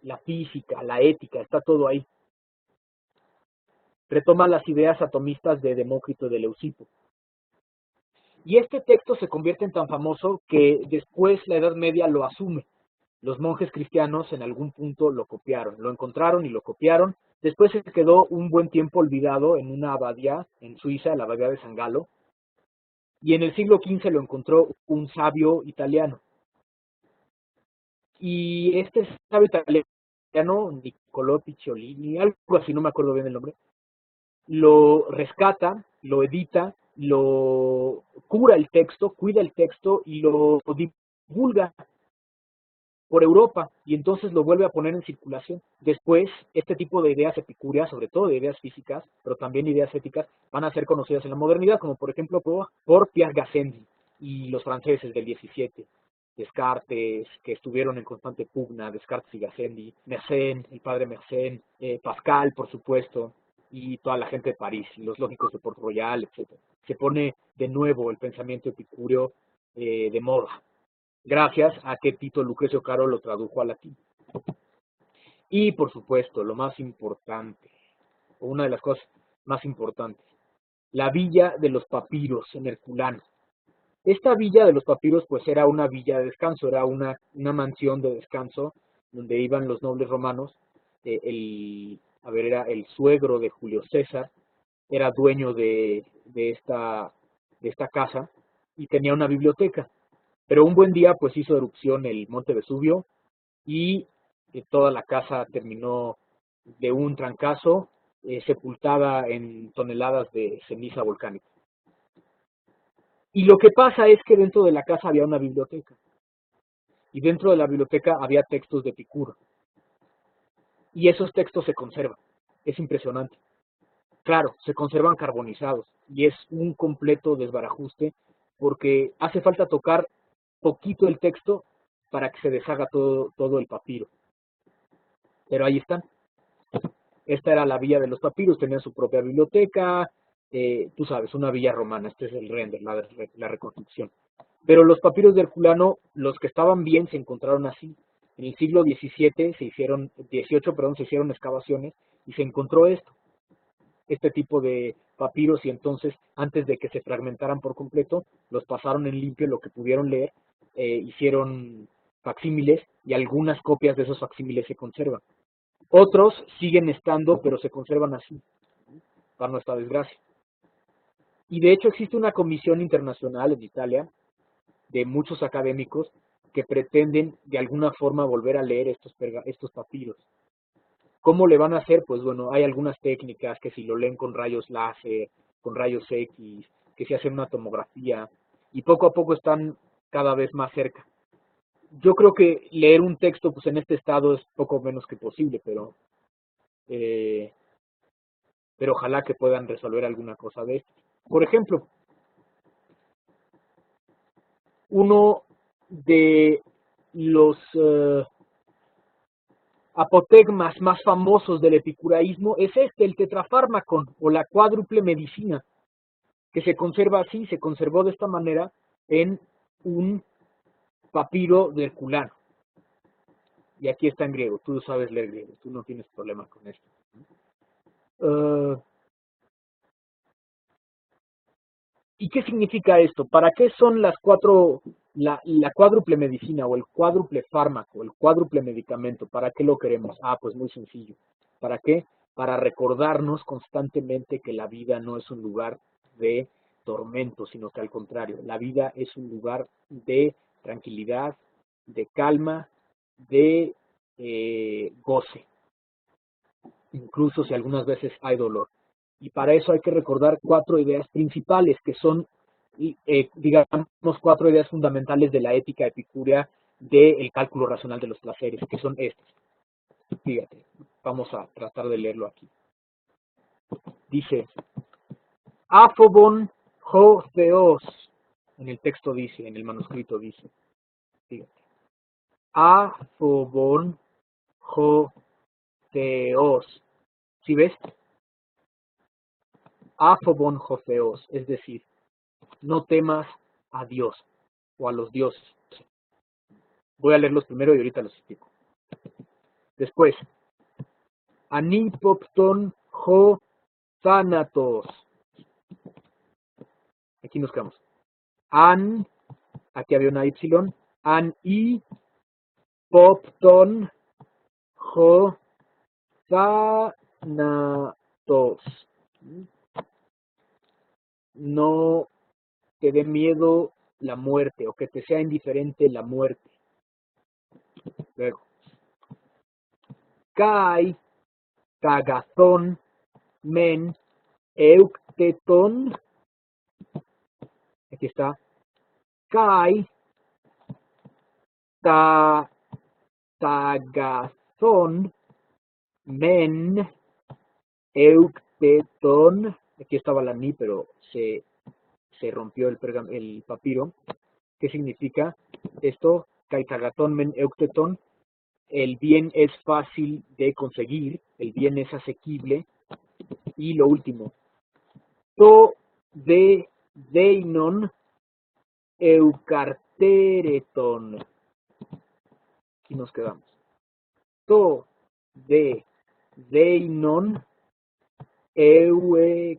la física, la ética, está todo ahí. Retoma las ideas atomistas de Demócrito de Leucipo. Y este texto se convierte en tan famoso que después la Edad Media lo asume Los monjes cristianos en algún punto lo copiaron, lo encontraron y lo copiaron. Después se quedó un buen tiempo olvidado en una abadía en Suiza, la abadía de San Galo, y en el siglo XV lo encontró un sabio italiano. Y este sabio italiano, Niccolò Picciolini, algo así, no me acuerdo bien el nombre, lo rescata, lo edita, lo cura el texto, cuida el texto y lo divulga por Europa y entonces lo vuelve a poner en circulación. Después, este tipo de ideas epicúreas, sobre todo de ideas físicas, pero también ideas éticas, van a ser conocidas en la modernidad, como por ejemplo por Pierre Gassendi y los franceses del 17. Descartes, que estuvieron en constante pugna, Descartes y Gassendi, Mersenne, el padre Mersenne, Pascal, por supuesto, y toda la gente de París, los lógicos de Port Royal, etc. Se pone de nuevo el pensamiento epicúreo de moda, gracias a que Tito Lucrecio Caro lo tradujo al latín. Y por supuesto, lo más importante, o una de las cosas más importantes, la villa de los papiros en Herculano. Esta villa de los papiros pues era una villa de descanso, era una mansión de descanso donde iban los nobles romanos. Era el suegro de Julio César, era dueño de esta casa y tenía una biblioteca. Pero un buen día pues hizo erupción el monte Vesubio y toda la casa terminó de un trancazo, sepultada en toneladas de ceniza volcánica. Y lo que pasa es que dentro de la casa había una biblioteca, y dentro de la biblioteca había textos de Epicuro, y esos textos se conservan. Es impresionante. Claro, se conservan carbonizados, y es un completo desbarajuste, porque hace falta tocar poquito el texto para que se deshaga todo el papiro. Pero ahí están. Esta era la villa de los papiros, tenía su propia biblioteca, tú sabes, una villa romana, este es el render, la reconstrucción. Pero los papiros de Herculano, los que estaban bien, se encontraron así. En el siglo XVII se hicieron excavaciones y se encontró este tipo de papiros, y entonces, antes de que se fragmentaran por completo, los pasaron en limpio, lo que pudieron leer, hicieron facsímiles y algunas copias de esos facsímiles se conservan. Otros siguen estando, pero se conservan así, para nuestra desgracia. Y de hecho existe una comisión internacional en Italia de muchos académicos que pretenden de alguna forma volver a leer estos papiros. ¿Cómo le van a hacer? Pues bueno, hay algunas técnicas que si lo leen con rayos láser, con rayos X, que se hacen una tomografía, y poco a poco están cada vez más cerca. Yo creo que leer un texto pues en este estado es poco menos que posible, eh, pero ojalá que puedan resolver alguna cosa de esto. Por ejemplo, uno de los apotegmas más famosos del epicureísmo es el tetrafármacon o la cuádruple medicina, que se conserva así, se conservó de esta manera en un papiro de Herculano. Y aquí está en griego, tú sabes leer griego, tú no tienes problema con esto. ¿Y qué significa esto? ¿Para qué son la cuádruple medicina o el cuádruple fármaco, el cuádruple medicamento? ¿Para qué lo queremos? Pues muy sencillo. ¿Para qué? Para recordarnos constantemente que la vida no es un lugar de tormento, sino que al contrario, la vida es un lugar de tranquilidad, de calma, de goce, incluso si algunas veces hay dolor. Y para eso hay que recordar 4 ideas principales, que son, digamos, 4 ideas fundamentales de la ética epicúrea del cálculo racional de los placeres, que son estas. Fíjate, vamos a tratar de leerlo aquí. Dice, Aphobon ho theos, en el texto dice, en el manuscrito dice, fíjate, Aphobon ho theos. ¿Sí ves? Aphobon ho theos, es decir, no temas a Dios o a los dioses. Voy a leerlos primero y ahorita los explico. Después, Anipopton ho thanatos. Aquí nos quedamos. Aquí había una Y, an i popton ho thanatos. No te dé miedo la muerte o que te sea indiferente la muerte. Luego, kai tagathon men eucteton. Aquí está. Kai ta tagathon men eucteton. Aquí estaba la ni, pero se rompió el papiro. ¿Qué significa esto? Kai tagathon men eucteton. El bien es fácil de conseguir, el bien es asequible. Y lo último, to de deinon eucartereton. Aquí nos quedamos. To de deinon eucar,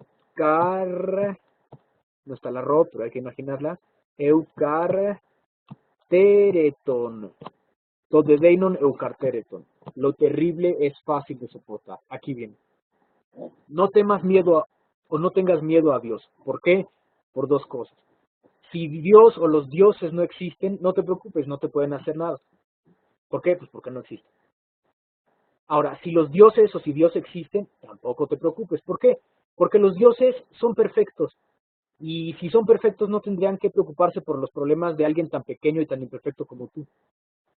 no está la ro, pero hay que imaginarla, eucartereton. To de deinon eucartereton. Lo terrible es fácil de soportar. Aquí viene. No temas miedo o no tengas miedo a Dios. ¿Por qué? Por dos cosas. Si Dios o los dioses no existen, no te preocupes, no te pueden hacer nada. ¿Por qué? Pues porque no existen. Ahora, si los dioses o si Dios existen, tampoco te preocupes. ¿Por qué? Porque los dioses son perfectos. Y si son perfectos, no tendrían que preocuparse por los problemas de alguien tan pequeño y tan imperfecto como tú.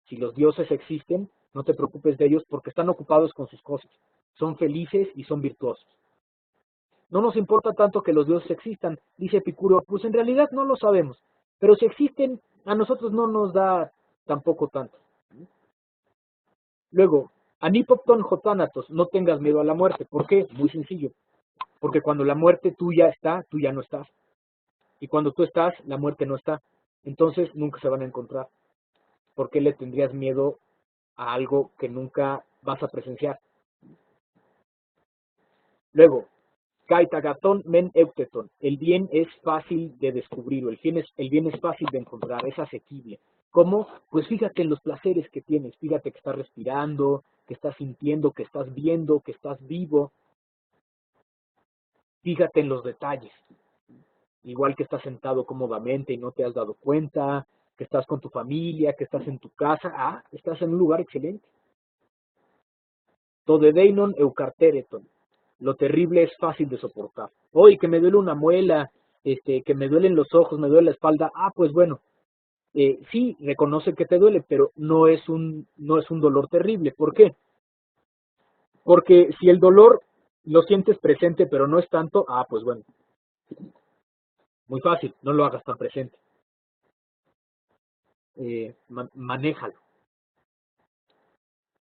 Si los dioses existen, no te preocupes de ellos porque están ocupados con sus cosas. Son felices y son virtuosos. No nos importa tanto que los dioses existan, dice Epicuro, pues en realidad no lo sabemos, pero si existen, a nosotros no nos da tampoco tanto. Luego, anipopton jotánatos, no tengas miedo a la muerte. ¿Por qué? Muy sencillo, porque cuando la muerte tuya está, tú ya no estás. Y cuando tú estás, la muerte no está. Entonces nunca se van a encontrar. ¿Por qué le tendrías miedo a algo que nunca vas a presenciar? Luego, Kaitagaton men euteton. El bien es fácil de descubrir, o el bien es fácil de encontrar, es asequible. ¿Cómo? Pues fíjate en los placeres que tienes, fíjate que estás respirando, que estás sintiendo, que estás viendo, que estás vivo. Fíjate en los detalles. Igual que estás sentado cómodamente y no te has dado cuenta, que estás con tu familia, que estás en tu casa, estás en un lugar excelente. Todedeinon eucartereton. Lo terrible es fácil de soportar. Oye, que me duele una muela, que me duelen los ojos, me duele la espalda. Pues bueno, sí, reconoce que te duele, pero no es un dolor terrible. ¿Por qué? Porque si el dolor lo sientes presente, pero no es tanto, pues bueno, muy fácil, no lo hagas tan presente. Manéjalo.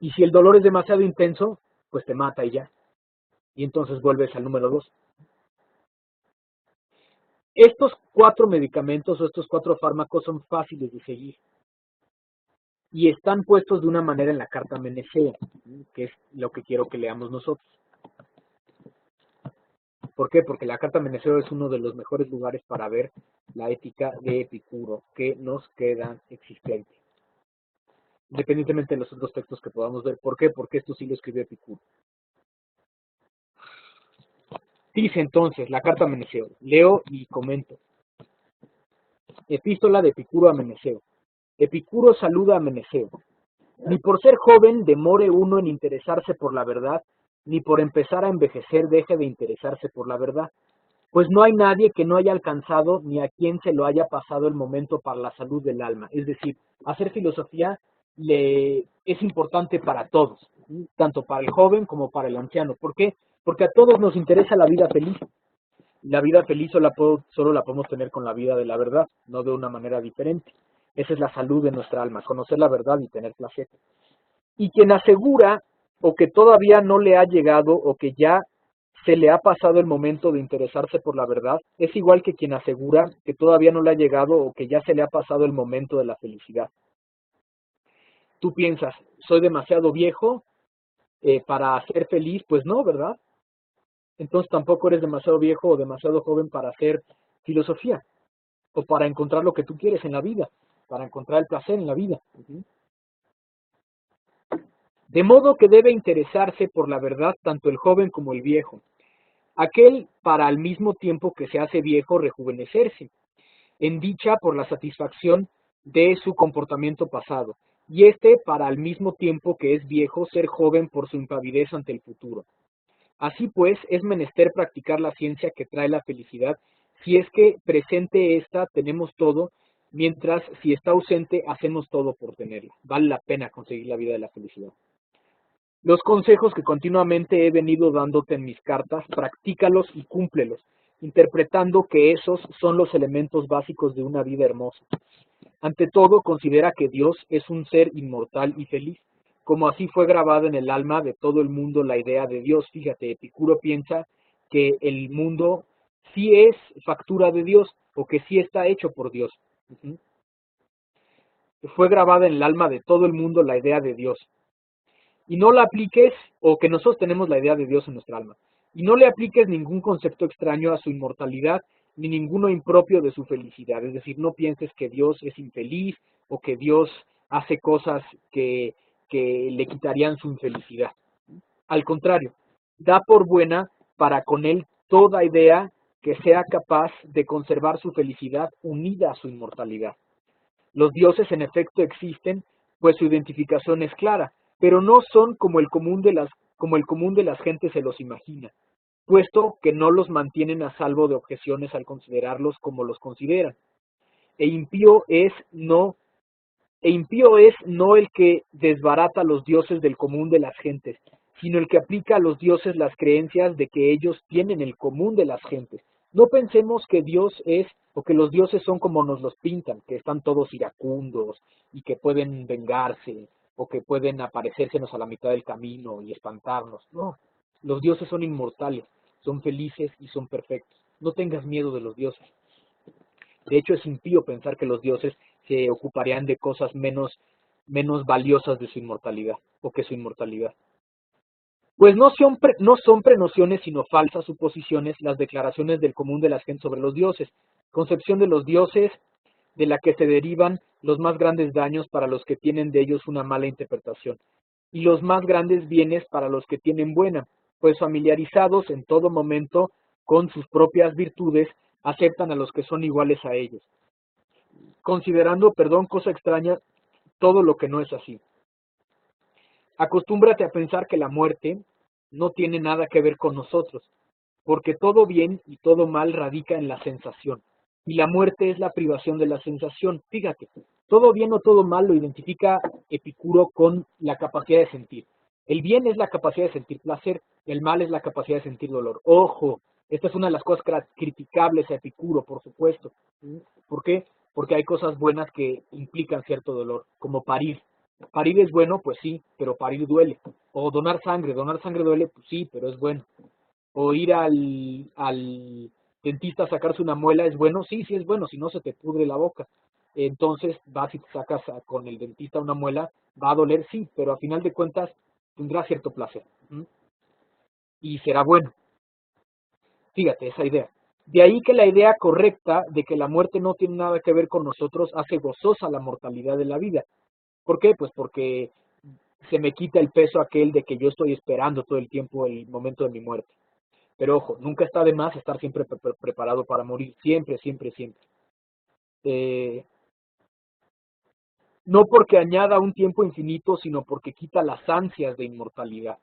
Y si el dolor es demasiado intenso, pues te mata y ya. Y entonces vuelves al número 2. Estos 4 medicamentos o estos 4 fármacos son fáciles de seguir y están puestos de una manera en la carta Meneceo, que es lo que quiero que leamos nosotros. ¿Por qué? Porque la carta Meneceo es uno de los mejores lugares para ver la ética de Epicuro que nos queda existente, independientemente de los otros textos que podamos ver. ¿Por qué? Porque esto sí lo escribió Epicuro. Dice entonces la carta Meneceo, leo y comento. Epístola de Epicuro a Meneceo. Epicuro saluda a Meneceo. Ni por ser joven demore uno en interesarse por la verdad, ni por empezar a envejecer deje de interesarse por la verdad. Pues no hay nadie que no haya alcanzado ni a quien se lo haya pasado el momento para la salud del alma. Es decir, hacer filosofía es importante para todos, tanto para el joven como para el anciano. ¿Por qué? Porque a todos nos interesa la vida feliz. La vida feliz solo la podemos tener con la vida de la verdad, no de una manera diferente. Esa es la salud de nuestra alma, conocer la verdad y tener placer. Y quien asegura o que todavía no le ha llegado o que ya se le ha pasado el momento de interesarse por la verdad, es igual que quien asegura que todavía no le ha llegado o que ya se le ha pasado el momento de la felicidad. Tú piensas, soy demasiado viejo para ser feliz, pues no, ¿verdad? Entonces tampoco eres demasiado viejo o demasiado joven para hacer filosofía o para encontrar lo que tú quieres en la vida, para encontrar el placer en la vida. De modo que debe interesarse por la verdad tanto el joven como el viejo, aquel para al mismo tiempo que se hace viejo rejuvenecerse, en dicha por la satisfacción de su comportamiento pasado, y este para al mismo tiempo que es viejo ser joven por su impavidez ante el futuro. Así pues, es menester practicar la ciencia que trae la felicidad, si es que presente ésta tenemos todo, mientras si está ausente hacemos todo por tenerla. Vale la pena conseguir la vida de la felicidad. Los consejos que continuamente he venido dándote en mis cartas, practícalos y cúmplelos, interpretando que esos son los elementos básicos de una vida hermosa. Ante todo, considera que Dios es un ser inmortal y feliz, como así fue grabada en el alma de todo el mundo la idea de Dios. Fíjate, Epicuro piensa que el mundo sí es factura de Dios, o que sí está hecho por Dios. Fue grabada en el alma de todo el mundo la idea de Dios. Y no la apliques, o que nosotros tenemos la idea de Dios en nuestra alma, y no le apliques ningún concepto extraño a su inmortalidad, ni ninguno impropio de su felicidad. Es decir, no pienses que Dios es infeliz, o que Dios hace cosas que le quitarían su infelicidad. Al contrario, da por buena para con él toda idea que sea capaz de conservar su felicidad unida a su inmortalidad. Los dioses en efecto existen, pues su identificación es clara, pero no son como el común de las gentes se los imagina, puesto que no los mantienen a salvo de objeciones al considerarlos como los consideran. E impío es no, e impío es no el que desbarata los dioses del común de las gentes, sino el que aplica a los dioses las creencias de que ellos tienen el común de las gentes. No pensemos que Dios es, o que los dioses son como nos los pintan, que están todos iracundos y que pueden vengarse, o que pueden aparecérsenos a la mitad del camino y espantarnos. No, los dioses son inmortales, son felices y son perfectos. No tengas miedo de los dioses. De hecho, es impío pensar que los dioses se ocuparían de cosas menos valiosas de su inmortalidad, o que su inmortalidad. Pues no son prenociones, sino falsas suposiciones las declaraciones del común de las gentes sobre los dioses, concepción de los dioses de la que se derivan los más grandes daños para los que tienen de ellos una mala interpretación, y los más grandes bienes para los que tienen buena, pues familiarizados en todo momento con sus propias virtudes, aceptan a los que son iguales a ellos, considerando, perdón, cosa extraña, todo lo que no es así. Acostúmbrate a pensar que la muerte no tiene nada que ver con nosotros, porque todo bien y todo mal radica en la sensación, y la muerte es la privación de la sensación. Fíjate, todo bien o todo mal lo identifica Epicuro con la capacidad de sentir. El bien es la capacidad de sentir placer, el mal es la capacidad de sentir dolor. Ojo, esta es una de las cosas criticables a Epicuro, por supuesto. ¿Por qué? Porque hay cosas buenas que implican cierto dolor, como parir. Parir es bueno, pues sí, pero parir duele. O donar sangre duele, pues sí, pero es bueno. O ir al dentista a sacarse una muela es bueno, sí, sí es bueno, si no se te pudre la boca. Entonces vas y te sacas con el dentista una muela, va a doler, sí, pero a final de cuentas tendrá cierto placer. Y será bueno. Fíjate, esa idea. De ahí que la idea correcta de que la muerte no tiene nada que ver con nosotros hace gozosa la mortalidad de la vida. ¿Por qué? Pues porque se me quita el peso aquel de que yo estoy esperando todo el tiempo el momento de mi muerte. Pero ojo, nunca está de más estar siempre preparado para morir, siempre, siempre, siempre. Eh, no porque añada un tiempo infinito, sino porque quita las ansias de inmortalidad.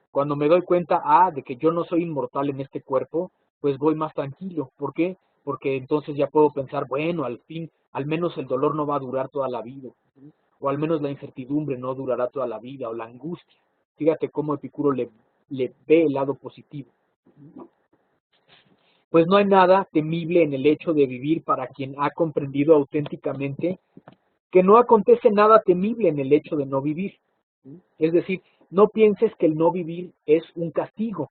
Cuando me doy cuenta, de que yo no soy inmortal en este cuerpo, pues voy más tranquilo. ¿Por qué? Porque entonces ya puedo pensar, bueno, al fin, al menos el dolor no va a durar toda la vida, o al menos la incertidumbre no durará toda la vida, o la angustia. Fíjate cómo Epicuro le ve el lado positivo. Pues no hay nada temible en el hecho de vivir para quien ha comprendido auténticamente que no acontece nada temible en el hecho de no vivir. Es decir, no pienses que el no vivir es un castigo.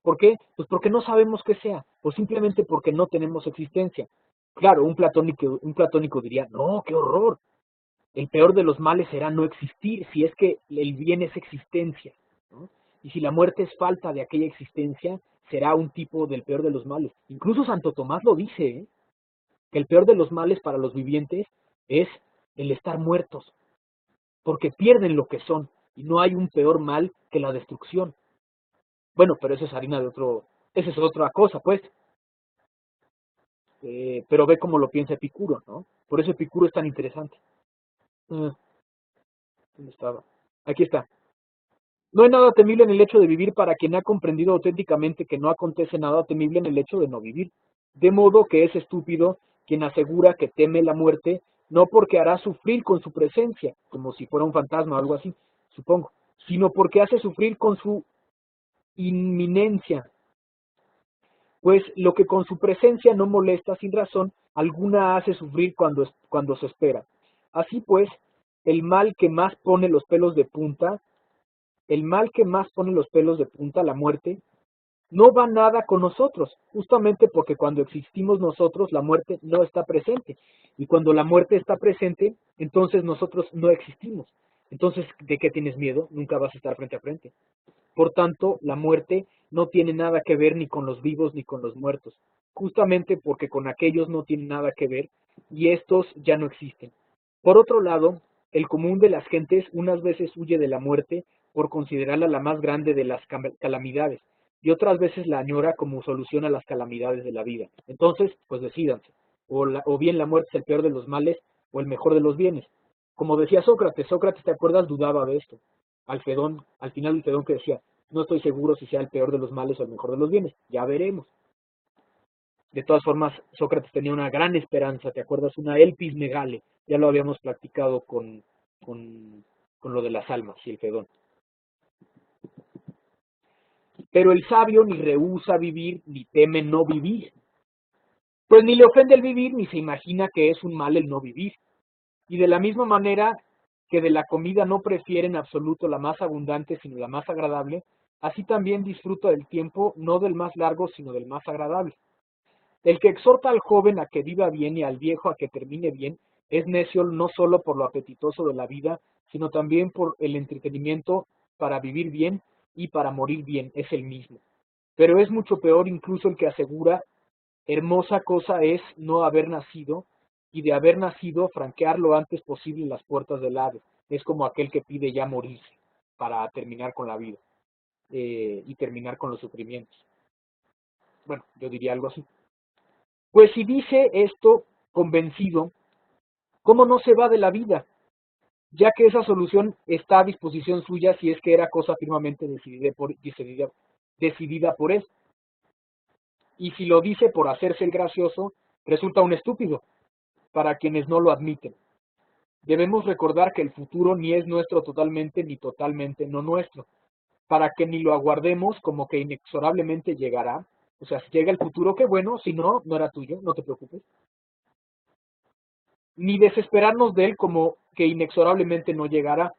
¿Por qué? Pues porque no sabemos qué sea, o simplemente porque no tenemos existencia. Claro, un platónico diría, no, qué horror. El peor de los males será no existir, si es que el bien es existencia, ¿no? Y si la muerte es falta de aquella existencia, será un tipo del peor de los males. Incluso Santo Tomás lo dice, que el peor de los males para los vivientes es el estar muertos, porque pierden lo que son. y no hay un peor mal que la destrucción. Bueno, pero eso es harina de otro, esa es otra cosa, pues. Pero ve cómo lo piensa Epicuro, ¿no? Por eso Epicuro es tan interesante. ¿Dónde estaba? Aquí está. No hay nada temible en el hecho de vivir para quien ha comprendido auténticamente que no acontece nada temible en el hecho de no vivir. De modo que es estúpido quien asegura que teme la muerte, no porque hará sufrir con su presencia, como si fuera un fantasma o algo así, supongo, sino porque hace sufrir con su inminencia, pues lo que con su presencia no molesta sin razón alguna hace sufrir cuando se espera. Así pues, el mal que más pone los pelos de punta, el mal que más pone los pelos de punta, la muerte, no va nada con nosotros, justamente porque cuando existimos nosotros, la muerte no está presente. Y cuando la muerte está presente, entonces nosotros no existimos. Entonces, ¿de qué tienes miedo? Nunca vas a estar frente a frente. Por tanto, la muerte no tiene nada que ver ni con los vivos ni con los muertos, justamente porque con aquellos no tiene nada que ver y estos ya no existen. Por otro lado, el común de las gentes unas veces huye de la muerte por considerarla la más grande de las calamidades y otras veces la añora como solución a las calamidades de la vida. Entonces, pues decídanse, o bien la muerte es el peor de los males o el mejor de los bienes. Como decía Sócrates, ¿te acuerdas? Dudaba de esto. Al final el Fedón que decía, no estoy seguro si sea el peor de los males o el mejor de los bienes, ya veremos. De todas formas, Sócrates tenía una gran esperanza, ¿te acuerdas? Una elpis megale, ya lo habíamos platicado con lo de las almas y el Fedón. Pero el sabio ni rehúsa vivir, ni teme no vivir. Pues ni le ofende el vivir, ni se imagina que es un mal el no vivir. Y de la misma manera que de la comida no prefiere en absoluto la más abundante, sino la más agradable, así también disfruta del tiempo, no del más largo, sino del más agradable. El que exhorta al joven a que viva bien y al viejo a que termine bien, es necio no solo por lo apetitoso de la vida, sino también por el entretenimiento para vivir bien y para morir bien, es el mismo. Pero es mucho peor incluso el que asegura, hermosa cosa es no haber nacido, y de haber nacido franquear lo antes posible las puertas del Hades. Es como aquel que pide ya morirse para terminar con la vida y terminar con los sufrimientos. Bueno, yo diría algo así. Pues si dice esto convencido, ¿cómo no se va de la vida? Ya que esa solución está a disposición suya si es que era cosa firmemente decidida por él. Y si lo dice por hacerse el gracioso, resulta un estúpido, para quienes no lo admiten. Debemos recordar que el futuro ni es nuestro totalmente ni totalmente no nuestro, para que ni lo aguardemos como que inexorablemente llegará. O sea, si llega el futuro, qué bueno, si no, no era tuyo, no te preocupes. Ni desesperarnos de él como que inexorablemente no llegará.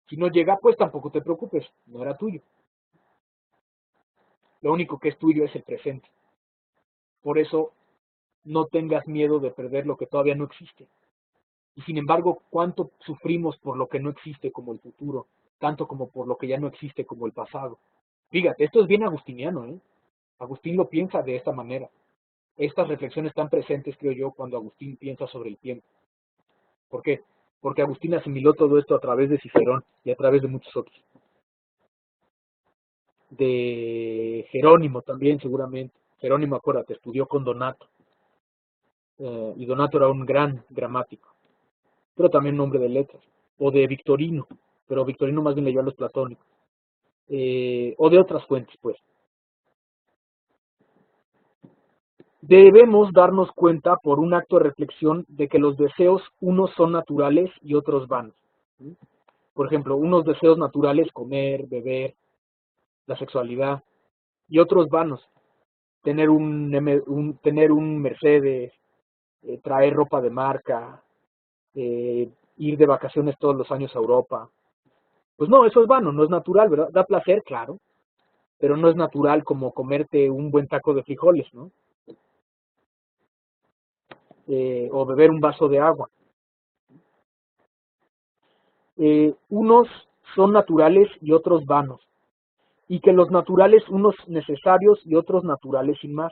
Si no llega, pues tampoco te preocupes, no era tuyo. Lo único que es tuyo es el presente. Por eso, no tengas miedo de perder lo que todavía no existe. Y sin embargo, ¿cuánto sufrimos por lo que no existe como el futuro, tanto como por lo que ya no existe como el pasado? Fíjate, esto es bien agustiniano, ¿eh? Agustín lo piensa de esta manera. Estas reflexiones están presentes, creo yo, cuando Agustín piensa sobre el tiempo. ¿Por qué? Porque Agustín asimiló todo esto a través de Cicerón y a través de muchos otros. De Jerónimo también, seguramente. Jerónimo, acuérdate, estudió con Donato. Y Donato era un gran gramático, pero también un hombre de letras. O de Victorino, pero Victorino más bien leyó a los platónicos. O de otras fuentes, pues. Debemos darnos cuenta por un acto de reflexión de que los deseos unos son naturales y otros vanos. Por ejemplo, unos deseos naturales, comer, beber, la sexualidad, y otros vanos, tener tener un Mercedes, traer ropa de marca, ir de vacaciones todos los años a Europa. Pues no, eso es vano, no es natural, ¿verdad? Da placer, claro, pero no es natural como comerte un buen taco de frijoles, ¿no? O beber un vaso de agua. Unos son naturales y otros vanos, y que los naturales unos necesarios y otros naturales sin más.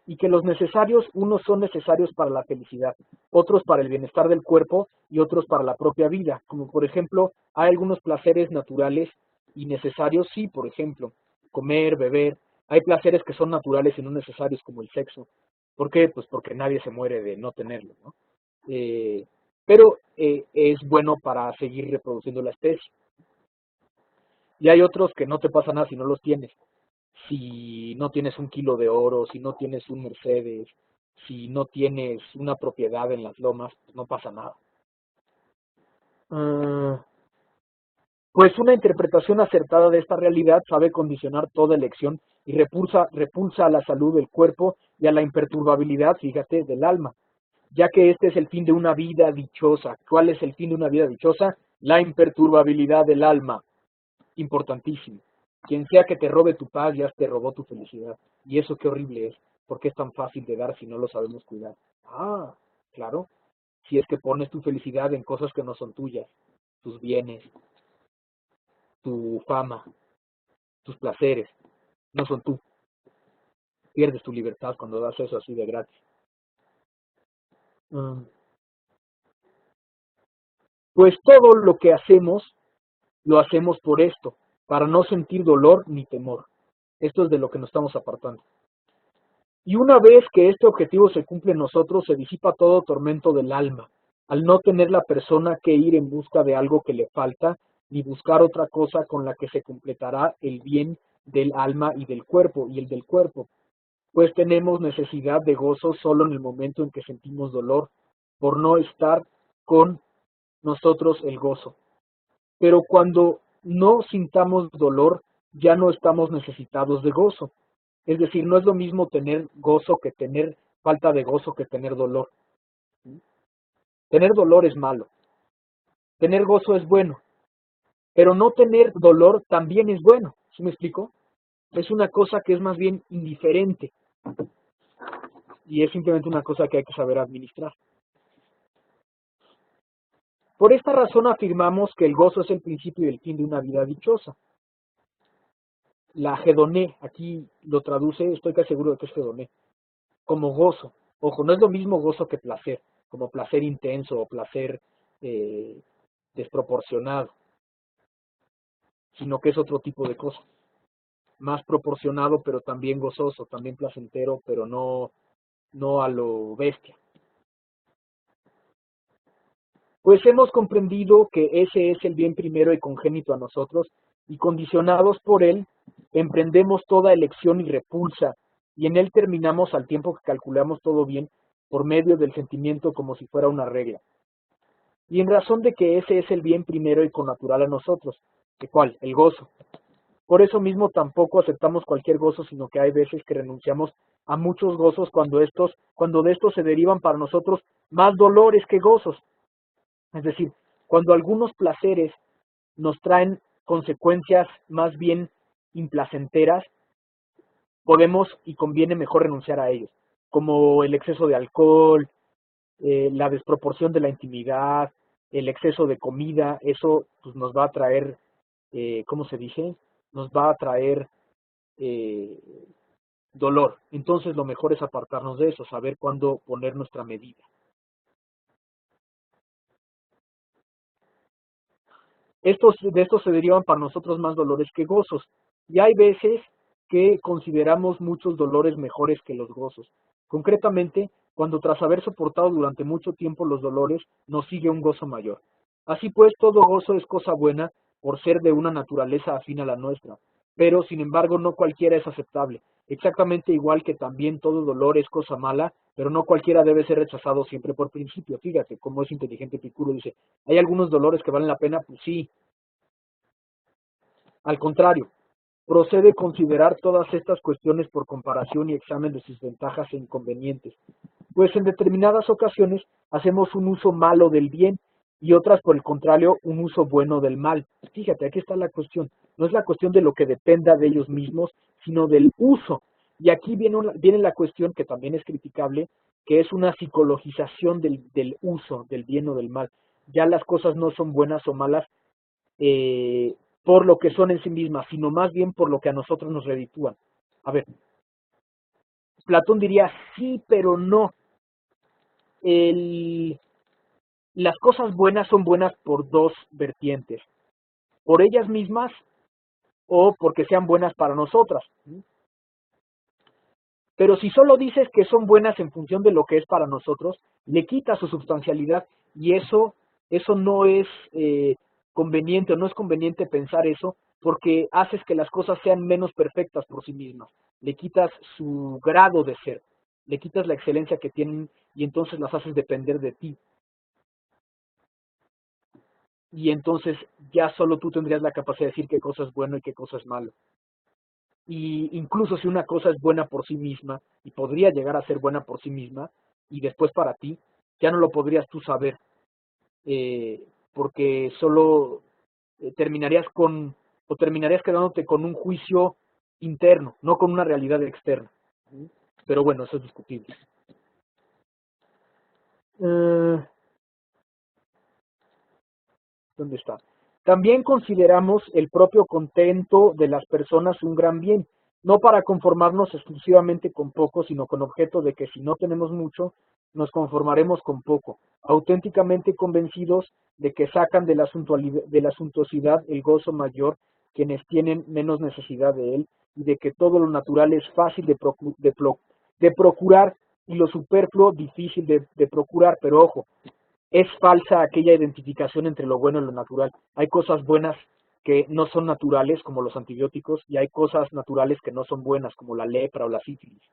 y que los necesarios, unos son necesarios para la felicidad, otros para el bienestar del cuerpo y otros para la propia vida, como por ejemplo, hay algunos placeres naturales y necesarios, sí, por ejemplo, comer, beber, hay placeres que son naturales y no necesarios como el sexo. ¿Por qué? Pues porque nadie se muere de no tenerlo, ¿no? Pero es bueno para seguir reproduciendo la especie. Y hay otros que no te pasa nada si no los tienes. Si no tienes un kilo de oro, si no tienes un Mercedes, si no tienes una propiedad en las lomas, pues no pasa nada. Pues una interpretación acertada de esta realidad sabe condicionar toda elección y repulsa a la salud del cuerpo y a la imperturbabilidad, fíjate, del alma, ya que este es el fin de una vida dichosa. ¿Cuál es el fin de una vida dichosa? La imperturbabilidad del alma, importantísimo. Quien sea que te robe tu paz ya te robó tu felicidad. Y eso qué horrible es, porque es tan fácil de dar si no lo sabemos cuidar. Ah, claro, si es que pones tu felicidad en cosas que no son tuyas, tus bienes, tu fama, tus placeres, no son tú. Pierdes tu libertad cuando das eso así de gratis. Mm. Pues todo lo que hacemos, lo hacemos por esto, para no sentir dolor ni temor. Esto es de lo que nos estamos apartando. Y una vez que este objetivo se cumple en nosotros, se disipa todo tormento del alma, al no tener la persona que ir en busca de algo que le falta, ni buscar otra cosa con la que se completará el bien del alma y del cuerpo, y el del cuerpo, pues tenemos necesidad de gozo solo en el momento en que sentimos dolor, por no estar con nosotros el gozo. Pero cuando no sintamos dolor, ya no estamos necesitados de gozo. Es decir, no es lo mismo tener gozo que tener falta de gozo que tener dolor. Tener dolor es malo, tener gozo es bueno, pero no tener dolor también es bueno. ¿Sí me explico? Es una cosa que es más bien indiferente y es simplemente una cosa que hay que saber administrar. Por esta razón afirmamos que el gozo es el principio y el fin de una vida dichosa. La hedoné, aquí lo traduce, estoy casi seguro de que es hedoné, como gozo. Ojo, no es lo mismo gozo que placer, como placer intenso o placer eh, desproporcionado, sino que es otro tipo de cosa. Más proporcionado, pero también gozoso, también placentero, pero no a lo bestia. Pues hemos comprendido que ese es el bien primero y congénito a nosotros, y condicionados por él, emprendemos toda elección y repulsa, y en él terminamos al tiempo que calculamos todo bien, por medio del sentimiento como si fuera una regla. Y en razón de que ese es el bien primero y connatural a nosotros, ¿que cuál? El gozo. Por eso mismo tampoco aceptamos cualquier gozo, sino que hay veces que renunciamos a muchos gozos cuando de estos se derivan para nosotros más dolores que gozos. Es decir, cuando algunos placeres nos traen consecuencias más bien implacenteras, podemos y conviene mejor renunciar a ellos, como el exceso de alcohol, la desproporción de la intimidad, el exceso de comida, eso pues, nos va a traer, ¿cómo se dice? Nos va a traer eh, dolor. Entonces lo mejor es apartarnos de eso, saber cuándo poner nuestra medida. De estos se derivan para nosotros más dolores que gozos. Y hay veces que consideramos muchos dolores mejores que los gozos. Concretamente, cuando tras haber soportado durante mucho tiempo los dolores, nos sigue un gozo mayor. Así pues, todo gozo es cosa buena por ser de una naturaleza afín a la nuestra, pero sin embargo no cualquiera es aceptable. Exactamente igual que también todo dolor es cosa mala, pero no cualquiera debe ser rechazado siempre por principio. Fíjate cómo es inteligente Epicuro, dice, ¿hay algunos dolores que valen la pena? Pues sí. Al contrario, procede considerar todas estas cuestiones por comparación y examen de sus ventajas e inconvenientes, pues en determinadas ocasiones hacemos un uso malo del bien y otras, por el contrario, un uso bueno del mal. Fíjate, aquí está la cuestión. No es la cuestión de lo que dependa de ellos mismos, sino del uso. Y aquí viene la cuestión que también es criticable, que es una psicologización del uso, del bien o del mal. Ya las cosas no son buenas o malas, por lo que son en sí mismas, sino más bien por lo que a nosotros nos reditúan. A ver, Platón diría sí, pero no. El, las cosas buenas son buenas por dos vertientes, por ellas mismas o porque sean buenas para nosotras. Pero si solo dices que son buenas en función de lo que es para nosotros, le quita su substancialidad y eso no es conveniente o no es conveniente pensar eso porque haces que las cosas sean menos perfectas por sí mismas. Le quitas su grado de ser, le quitas la excelencia que tienen y entonces las haces depender de ti. Y entonces ya solo tú tendrías la capacidad de decir qué cosa es bueno y qué cosa es malo. Y incluso si una cosa es buena por sí misma y podría llegar a ser buena por sí misma y después para ti, ya no lo podrías tú saber porque solo terminarías con o terminarías quedándote con un juicio interno, no con una realidad externa. Pero bueno, eso es discutible. Uh, ¿Dónde está? También consideramos el propio contento de las personas un gran bien, no para conformarnos exclusivamente con poco, sino con objeto de que si no tenemos mucho, nos conformaremos con poco, auténticamente convencidos de que sacan de la suntuosidad el gozo mayor quienes tienen menos necesidad de él, y de que todo lo natural es fácil de procurar y lo superfluo difícil de procurar, pero ojo, es falsa aquella identificación entre lo bueno y lo natural. Hay cosas buenas que no son naturales, como los antibióticos, y hay cosas naturales que no son buenas, como la lepra o la sífilis.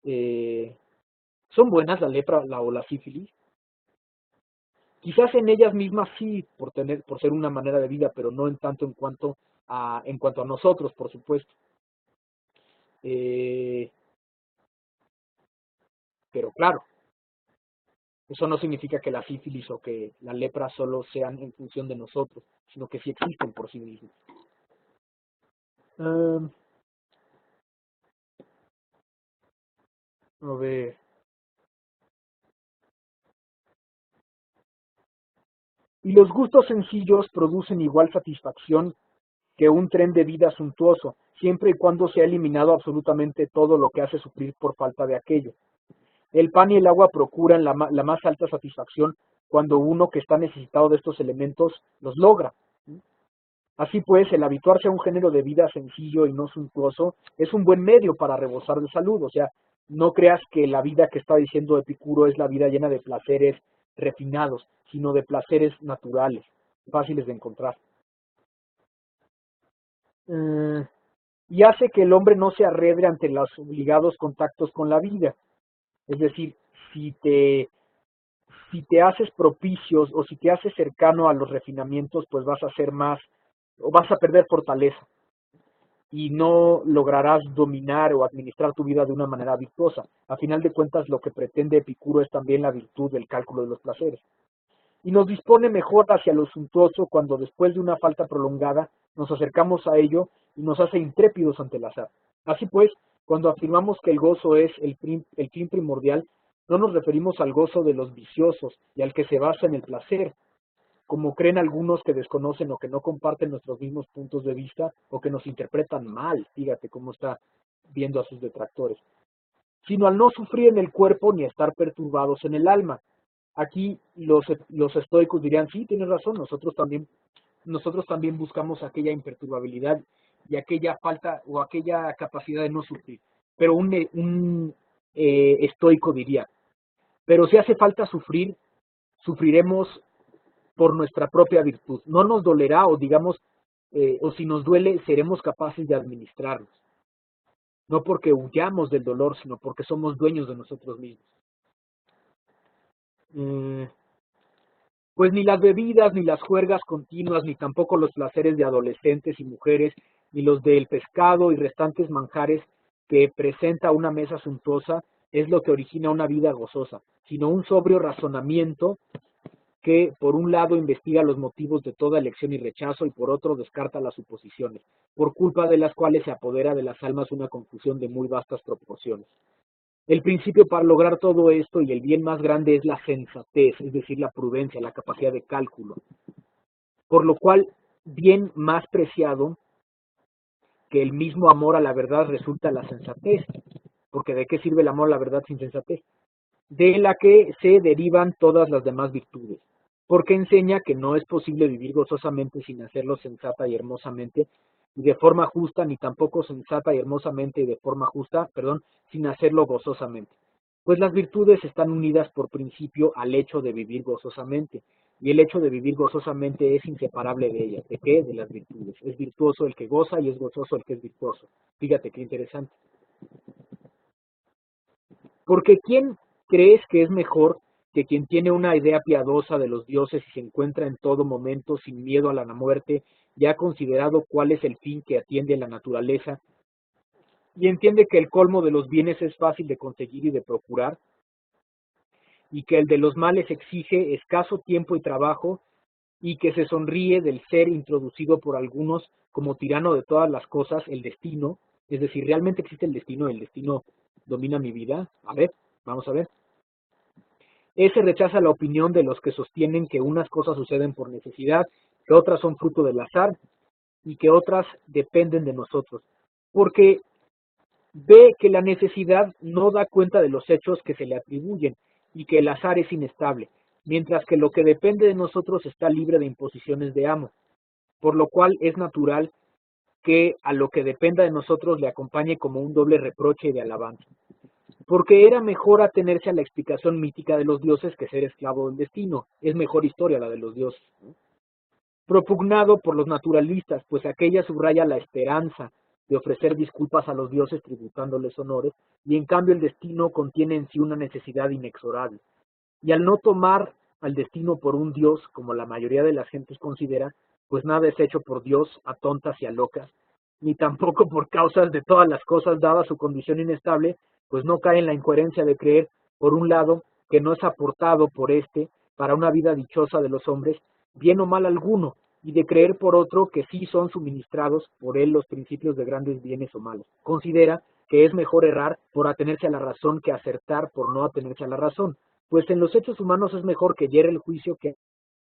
Eh, ¿Son buenas la lepra o la sífilis? Quizás en ellas mismas sí, por ser una manera de vida, pero no en tanto en cuanto a nosotros, por supuesto. Eh, pero claro, eso no significa que la sífilis o que la lepra solo sean en función de nosotros, sino que sí existen por sí mismos. Um, a ver. Y los gustos sencillos producen igual satisfacción que un tren de vida suntuoso, siempre y cuando se ha eliminado absolutamente todo lo que hace sufrir por falta de aquello. El pan y el agua procuran la más alta satisfacción cuando uno que está necesitado de estos elementos los logra. Así pues, el habituarse a un género de vida sencillo y no suntuoso es un buen medio para rebosar de salud. O sea, no creas que la vida que está diciendo Epicuro es la vida llena de placeres refinados, sino de placeres naturales, fáciles de encontrar. Eh, y hace que el hombre no se arredre ante los obligados contactos con la vida. Es decir, si te, si te haces propicios o si te haces cercano a los refinamientos, pues vas a ser más, o vas a perder fortaleza y no lograrás dominar o administrar tu vida de una manera virtuosa. A final de cuentas, lo que pretende Epicuro es también la virtud del cálculo de los placeres. Y nos dispone mejor hacia lo suntuoso cuando después de una falta prolongada nos acercamos a ello y nos hace intrépidos ante el azar. Así pues, cuando afirmamos que el gozo es el fin primordial, no nos referimos al gozo de los viciosos y al que se basa en el placer, como creen algunos que desconocen o que no comparten nuestros mismos puntos de vista o que nos interpretan mal, fíjate cómo está viendo a sus detractores, sino al no sufrir en el cuerpo ni estar perturbados en el alma. Aquí los estoicos dirían, sí, tienes razón, nosotros también buscamos aquella imperturbabilidad y aquella falta o aquella capacidad de no sufrir. Pero un estoico diría, pero si hace falta sufrir, sufriremos por nuestra propia virtud. No nos dolerá o digamos, o si nos duele, seremos capaces de administrarlos. No porque huyamos del dolor, sino porque somos dueños de nosotros mismos. Eh, Pues ni las bebidas, ni las juergas continuas, ni tampoco los placeres de adolescentes y mujeres, ni los del pescado y restantes manjares que presenta una mesa suntuosa, es lo que origina una vida gozosa, sino un sobrio razonamiento que, por un lado, investiga los motivos de toda elección y rechazo, y por otro, descarta las suposiciones, por culpa de las cuales se apodera de las almas una confusión de muy vastas proporciones. El principio para lograr todo esto y el bien más grande es la sensatez, es decir, la prudencia, la capacidad de cálculo. Por lo cual, bien más preciado que el mismo amor a la verdad resulta la sensatez. porque ¿de qué sirve el amor a la verdad sin sensatez? De la que se derivan todas las demás virtudes, porque enseña que no es posible vivir gozosamente sin hacerlo sensata y hermosamente y de forma justa, ni tampoco sensata y hermosamente y de forma justa, perdón, sin hacerlo gozosamente. Pues las virtudes están unidas por principio al hecho de vivir gozosamente, y el hecho de vivir gozosamente es inseparable de ellas. ¿De qué? De las virtudes. Es virtuoso el que goza y es gozoso el que es virtuoso. Fíjate qué interesante. Porque ¿quién crees que es mejor que quien tiene una idea piadosa de los dioses y se encuentra en todo momento sin miedo a la muerte y ha considerado cuál es el fin que atiende la naturaleza y entiende que el colmo de los bienes es fácil de conseguir y de procurar y que el de los males exige escaso tiempo y trabajo y que se sonríe del ser introducido por algunos como tirano de todas las cosas, el destino? Es decir, ¿realmente existe el destino domina mi vida? A ver, vamos a ver. Ese rechaza la opinión de los que sostienen que unas cosas suceden por necesidad, que otras son fruto del azar y que otras dependen de nosotros, porque ve que la necesidad no da cuenta de los hechos que se le atribuyen y que el azar es inestable, mientras que lo que depende de nosotros está libre de imposiciones de amo, por lo cual es natural que a lo que dependa de nosotros le acompañe como un doble reproche de alabanza. Porque era mejor atenerse a la explicación mítica de los dioses que ser esclavo del destino. Es mejor historia la de los dioses, ¿no? Propugnado por los naturalistas, pues aquella subraya la esperanza de ofrecer disculpas a los dioses tributándoles honores, y en cambio el destino contiene en sí una necesidad inexorable. Y al no tomar al destino por un dios, como la mayoría de las gentes considera, pues nada es hecho por Dios a tontas y a locas, ni tampoco por causas de todas las cosas dada su condición inestable, pues no cae en la incoherencia de creer, por un lado, que no es aportado por éste para una vida dichosa de los hombres, bien o mal alguno, y de creer por otro que sí son suministrados por él los principios de grandes bienes o malos. Considera que es mejor errar por atenerse a la razón que acertar por no atenerse a la razón, pues en los hechos humanos es mejor que hiere el juicio que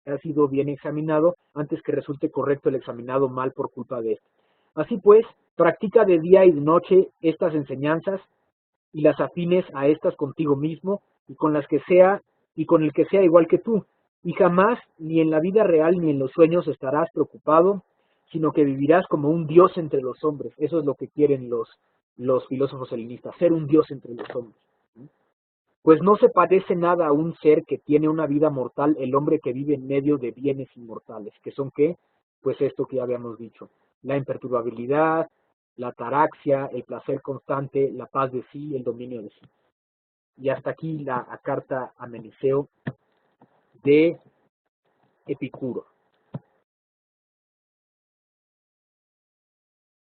ha sido bien examinado antes que resulte correcto el examinado mal por culpa de éste. Así pues, practica de día y de noche estas enseñanzas y las afines a estas contigo mismo y con las que sea y con el que sea igual que tú, y jamás ni en la vida real ni en los sueños estarás preocupado, sino que vivirás como un dios entre los hombres. Eso es lo que quieren los filósofos helenistas, ser un dios entre los hombres. Pues no se parece nada a un ser que tiene una vida mortal el hombre que vive en medio de bienes inmortales, que son ¿qué? Pues esto que ya habíamos dicho, la imperturbabilidad, la ataraxia, el placer constante, la paz de sí, el dominio de sí. Y hasta aquí la carta a Meneceo de Epicuro.